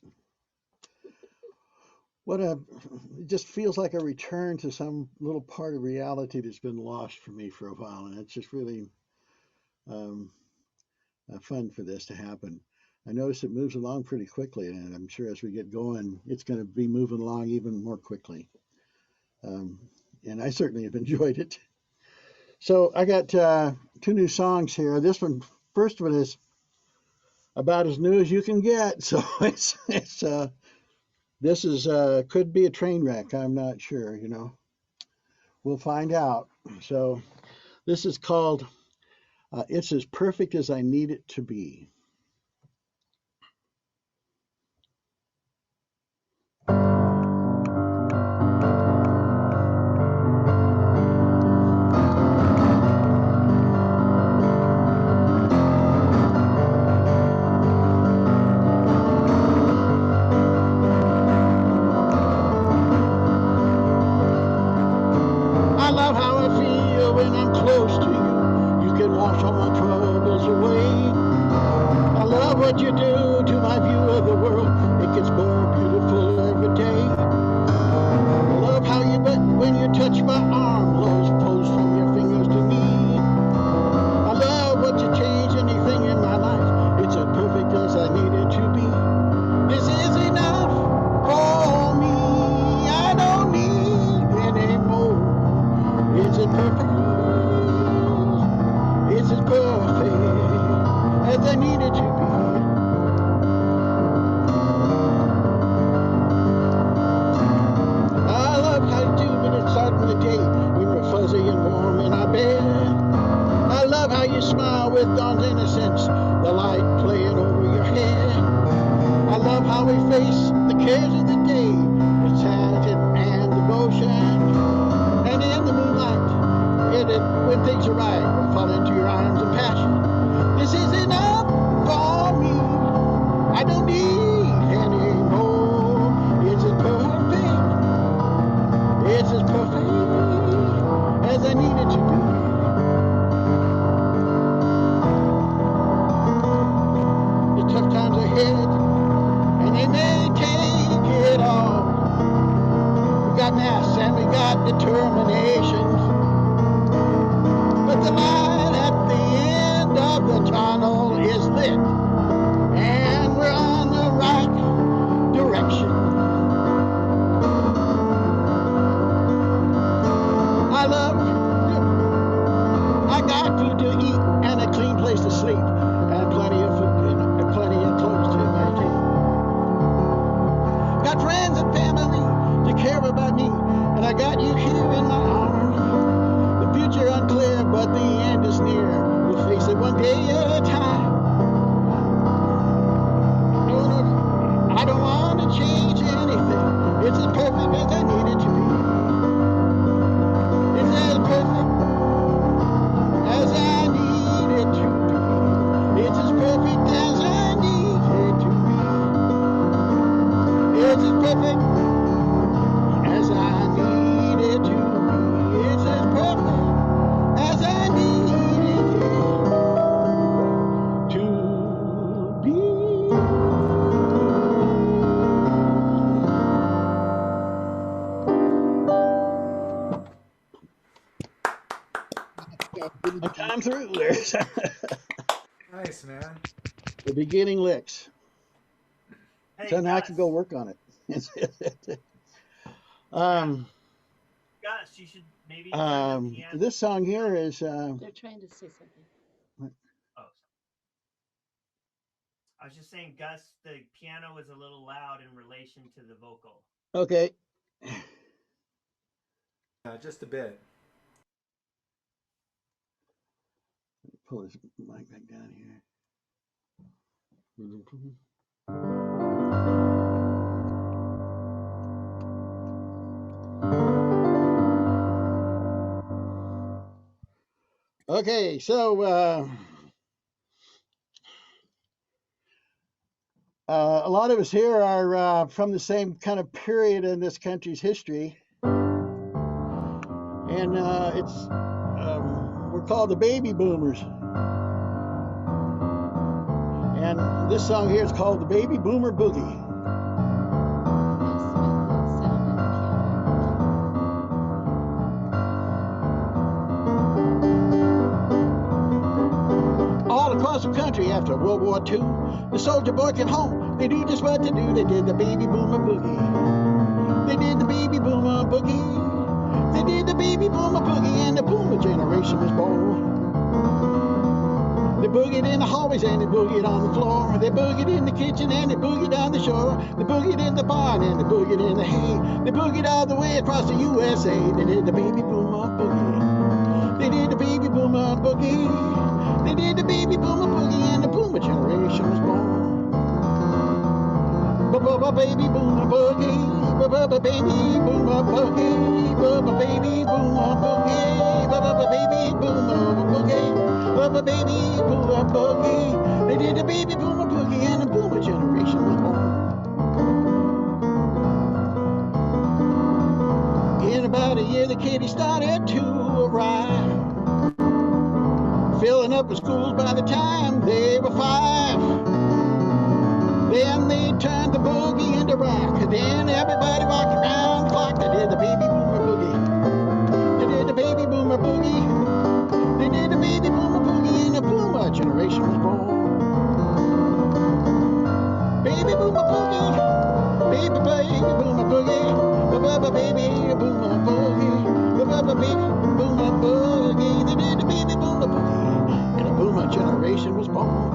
It just feels like a return to some little part of reality that's been lost for me for a while. And it's just really fun for this to happen. I notice it moves along pretty quickly, and I'm sure as we get going, it's going to be moving along even more quickly. And I certainly have enjoyed it. So I got 2 new songs here. This one, first one, is about as new as you can get. So this is could be a train wreck. I'm not sure, you know. We'll find out. So this is called It's As Perfect as I Need It to Be. What you do to my view of the world, it gets more beautiful every day. I love how you bet when you touch my arm, love flows from your fingers to me. I love what you change anything in my life. It's as perfect as I need it to be. This is enough for me. I don't need any more. It's as perfect. It's as perfect as I need it to be. The day we were fuzzy and warm in our bed. I love how you smile with dawn's innocence, the light playing over your head. I love how we face the cares of the day with sanity and devotion. And in the moonlight, when things are right, we'll fall into your arms of passion. This is enough for me. I don't need any more. It's as perfect. It's as perfect as I need it to be. The tough times ahead, and they may take got determination. But the light at the end of the tunnel is lit, and we're on the right direction. I got food to eat and a clean place to sleep, and plenty of food and plenty of clothes to maintain. Got friends and family to care about me, and I got you here in my arms. The future unclear, but the end is near. We'll face it one day at a time. I don't want to change anything. It's as perfect as I need it to be. It's as perfect as I need it to be. It's as perfect as I need it to be. It's as perfect as I need it to be. It's as perfect as I need it to be. I'm through. There's Nice, man. the beginning licks. Hey, So now I Gus. can go work on it. Gus, you should maybe. turn the piano- This song here is They're trying to say something. Oh, I was just saying, Gus, the piano is a little loud in relation to the vocal. okay. Just a bit. Pull this mic back down here. Okay, so a lot of us here are from the same kind of period in this country's history, and we're called the baby boomers. And this song here is called the Baby Boomer Boogie. All across the country after World War II, the soldier boy came home. They knew just what to do. They did the baby boomer boogie. They did the baby boomer boogie. They did the baby boomer boogie, and the boomer generation was born. They boogied in the hallways and they boogied on the floor. They boogied in the kitchen and they boogied on the shore. They boogied in the barn and they boogied in the hay. They boogied all the way across the USA. They did the baby boomer boogie. They did the baby boomer boogie. They did the baby boomer boogie, and the boomer generation was born. Baby boomer boogie. Baby boomer boogie. Baby boomer boogie. Baby boomer boogie. Baby boomer boogie. They did the baby boomer boogie, and the boomer generation was born. In about a year, the kiddies started to arrive, filling up the schools by the time they were 5. Then they turned the boogie into rock. Then everybody walked around the clock. They did the baby boomer boogie. They did the baby boomer boogie. They did the baby boomer boogie, and the boomer generation was born. Baby boomer boogie. Baby boomer boogie. Baby boomer boogie. Baby boomer boogie. They did the baby boomer boogie, and the boomer generation was born.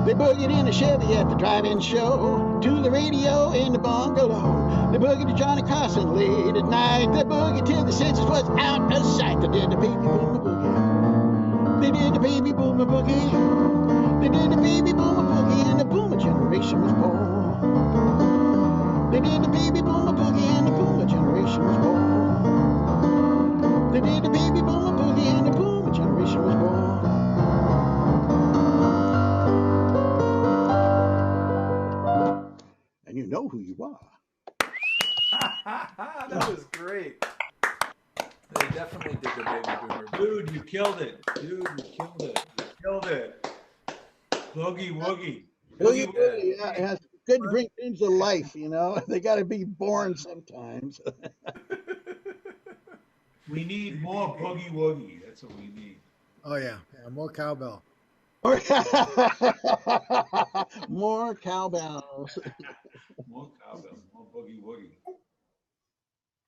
They boogied in a Chevy at the drive-in show, to the radio in the bungalow. They boogied to Johnny Carson late at night. They boogied till the census was out of sight. They did the baby boomer boogie. They did the baby boomer boogie. They did the baby boomer boogie, and the boomer generation was born. They did the baby boomer boogie, and the boomer generation was born. They did the baby boomer boogie, and the boomer generation was born. And you know who you are. That was great. They definitely did the baby boomer. Dude, you killed it. Dude, you killed it. You killed it. Boogie woogie. Boogie woogie, yeah. good to bring things to life, you know. They got to be born sometimes. We need more boogie woogie. That's what we need. Oh yeah, more cowbell. More cowbells. More cowbell, more boogie woogie.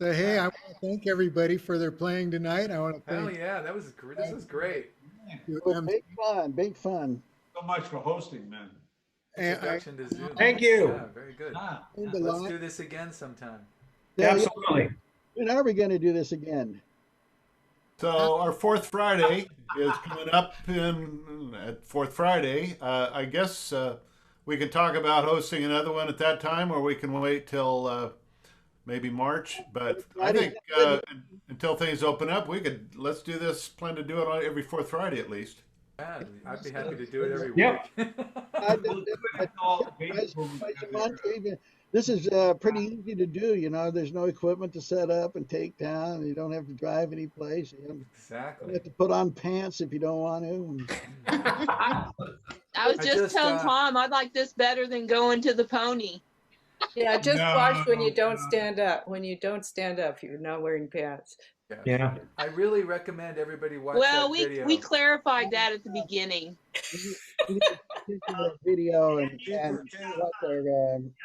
So hey, I want to thank everybody for their playing tonight. I want to Hell thank. yeah, this was great. Big fun, big fun. So much for hosting, man. Introduction to Zoom. Thank you. Yeah, very good. Let's do this again sometime. Absolutely. When are we going to do this again? So our fourth Friday is coming up at fourth Friday. I guess we can talk about hosting another one at that time, or we can wait till maybe March. But I think until things open up, let's do this. Plan to do it on every fourth Friday at least. Yeah, I'd be happy to do it every week. This is pretty easy to do, you know. There's no equipment to set up and take down. You don't have to drive any place. You Exactly. have to put on pants if you don't want to. I was just telling Tom I'd like this better than going to the pony. Yeah, just watch when you don't stand up. When you don't stand up, you're not wearing pants. Yeah. I really recommend everybody watch Well, that video. we clarified that at the beginning. Video and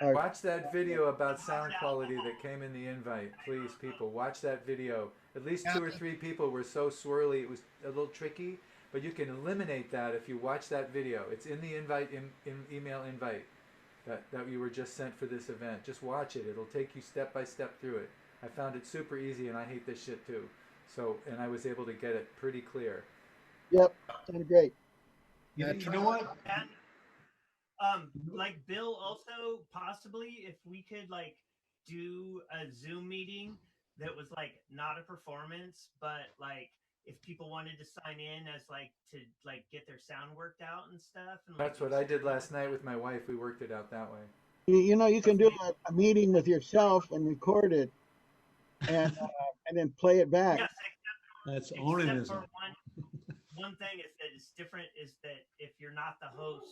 watch that video about sound quality that came in the invite. Please, people, watch that video. At least 2 or 3 people were so swirly, it was a little tricky, but you can eliminate that if you watch that video. It's in the invite, in email invite that you were just sent for this event. Just watch it. It'll take you step by step through it. I found it super easy, and I hate this shit too. So, and I was able to get it pretty clear. Yep, sounded great. You know what? And, like Bill, also possibly if we could like do a Zoom meeting that was like not a performance, but like if people wanted to sign in as like to like get their sound worked out and stuff. And that's what I did last night with my wife. We worked it out that way. You know, you can do a meeting with yourself and record it, and then play it back. Yes, That's except onanism. for one thing is that it's different is that if you're not the host,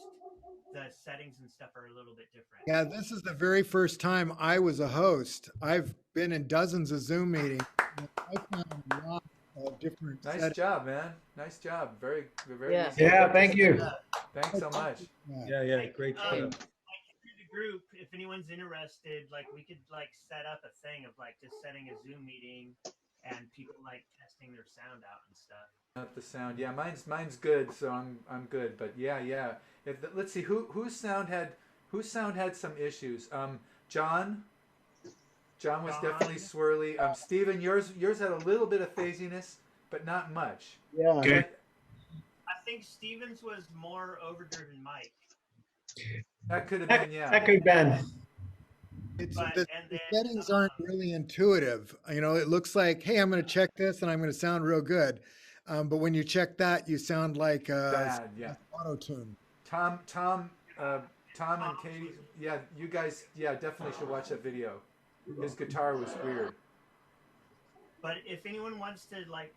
the settings and stuff are a little bit different. Yeah, this is the very first time I was a host. I've been in dozens of Zoom meetings. I found a lot of different. Nice job, man. Nice job. Very, very. Yeah. easy. Yeah, thank you. Thanks so much. Yeah, great job. Like through the group, if anyone's interested, like we could like set up a thing of like just setting a Zoom meeting and people like testing their sound out and stuff. Not the sound. Yeah, mine's good, so I'm good. But yeah. Let's see whose sound had some issues. John was definitely swirly. Steven, yours had a little bit of phasiness, but not much. Yeah. Okay. I think Stevens was more overdriven Mike. That could have been, yeah. That could have been. The settings aren't really intuitive. You know, it looks like, hey, I'm going to check this and I'm going to sound real good. But when you check that, you sound like bad, yeah. auto-tune. Tom and Katie, yeah, you guys, yeah, definitely should watch that video. His guitar was weird. But if anyone wants to like,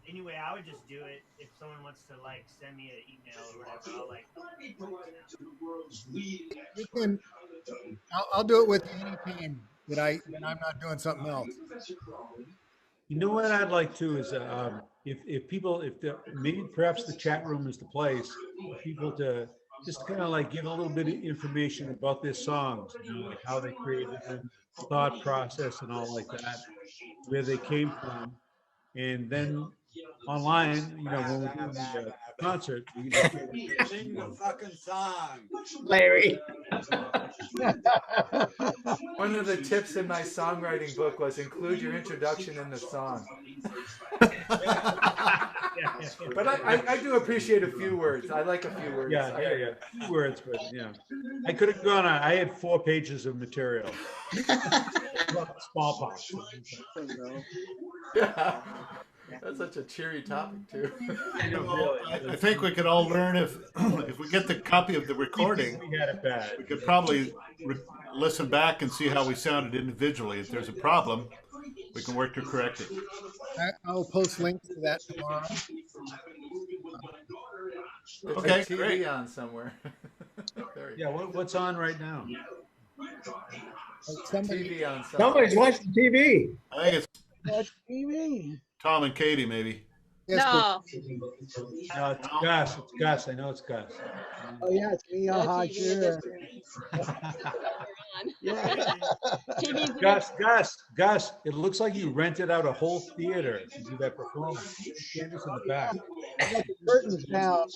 anyway, I would just do it. If someone wants to like send me an email or whatever, I'll like. I'll do it with any time that I'm not doing something else. You know what I'd like to is maybe perhaps the chat room is the place for people to just kind of like give a little bit of information about their songs, you know, like how they created them, thought process and all like that, where they came from, and then online, you know, when we're doing the concert, we can just sing the fucking song, Larry. One of the tips in my songwriting book was include your introduction in the song. But I do appreciate a few words. I like a few words. Yeah. A few words, but yeah. I could have gone on. I had 4 pages of material. Smallpox. Yeah. That's such a cheery topic too. I think we could all learn if we get the copy of the recording. We had it bad. We could probably listen back and see how we sounded individually. If there's a problem, we can work to correct it. I'll post links to that tomorrow. There's Okay, a TV great. on somewhere. Yeah, what's on right now? TV on something. Somebody's watching TV. I think it's Watch TV. Tom and Katie, maybe. No. No, it's Gus. It's Gus. I know it's Gus. Oh yeah, it's me. TV Sure. Yeah. Gus. It looks like you rented out a whole theater to do that performance. Candace in the back. I got the curtains down.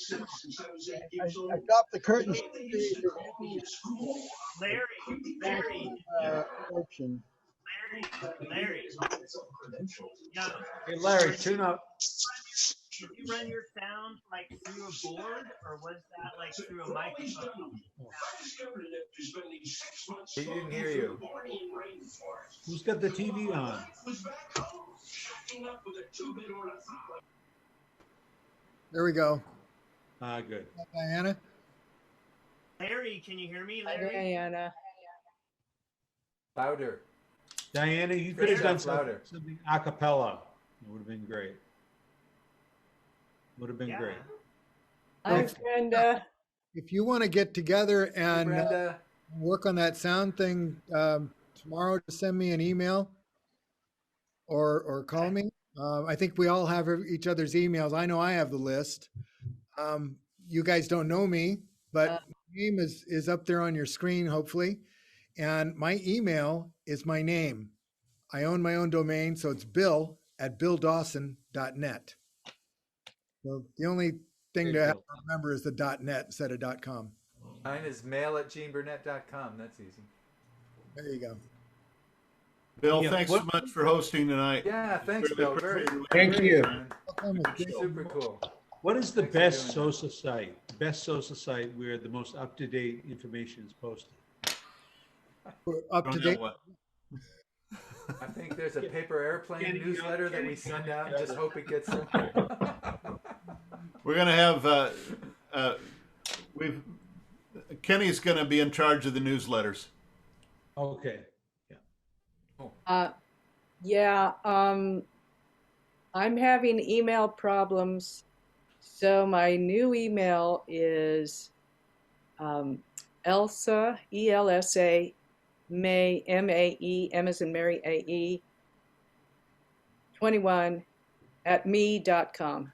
I dropped the curtains. Larry. Larry. Yeah. Hey, Larry, tune up. Did you run your sound like through a board, or was that like through a microphone? He didn't hear you. Who's got the TV on? There we go. Good. Diana? Larry, can you hear me, Hi, Larry? Diana. Louder. Diana, you could have done something a cappella. It would have been great. Would have been great. Hi, Brenda. If you want to get together and Brenda. work on that sound thing tomorrow, just send me an email or call me. I think we all have each other's emails. I know I have the list. You guys don't know me, but my name is up there on your screen, hopefully. And my email is my name. I own my own domain, so it's bill@billdawson.net. So the only thing to have to remember is the .net instead of .com. Mine is mail@jeanburnett.com. That's easy. There you go. Bill, thanks so much for hosting tonight. Yeah, thanks, Bill. Thank you. Super cool. What is the best SOSA site? Best SOSA site where the most up-to-date information is posted? Up to date. I think there's a paper airplane newsletter that we send out and just hope it gets somewhere. We're going to have, Kenny's going to be in charge of the newsletters. Okay. I'm having email problems. So my new email is Elsa, ELSA, May, MAE, M as in Mary, AE, 21 @me.com.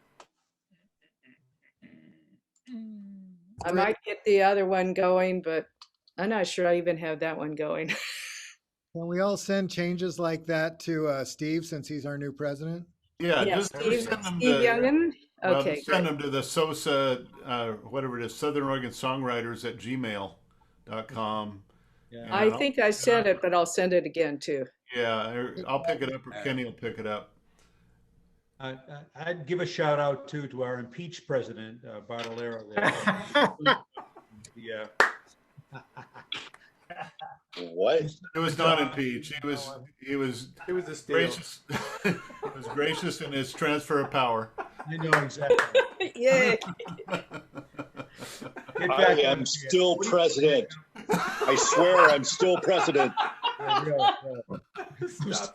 I might get the other one going, but I'm not sure I even have that one going. Can we all send changes like that to Steve since he's our new president? Yeah, just Steve send them Yungen? well, Okay, send them to the SOSA, whatever it is, Southern Oregon Songwriters @gmail.com. Yeah. I think I sent it, but I'll send it again too. Yeah, I'll pick it up, or Kenny will pick it up. I'd give a shout out too to our impeached president, Bartolero. Yeah. What? It was not impeached. He was a steal. gracious. He was gracious in his transfer of power. I know exactly. Yeah. I am still president. I swear I'm still president.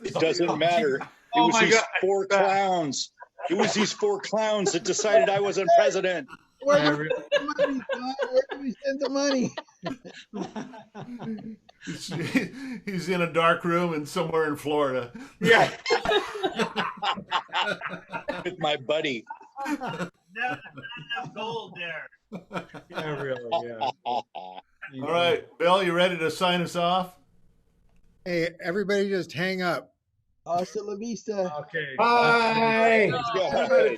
It doesn't matter. It was these four clowns. It was these four clowns that decided I wasn't president. Where do we send the money? He's in a dark room and somewhere in Florida. Yeah. With my buddy. Not enough gold there. Yeah, really, yeah. All right, Bill, you ready to sign us off? Hey, everybody just hang up. Hasta la vista. Okay. Bye. Bye.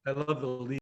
I love the lead.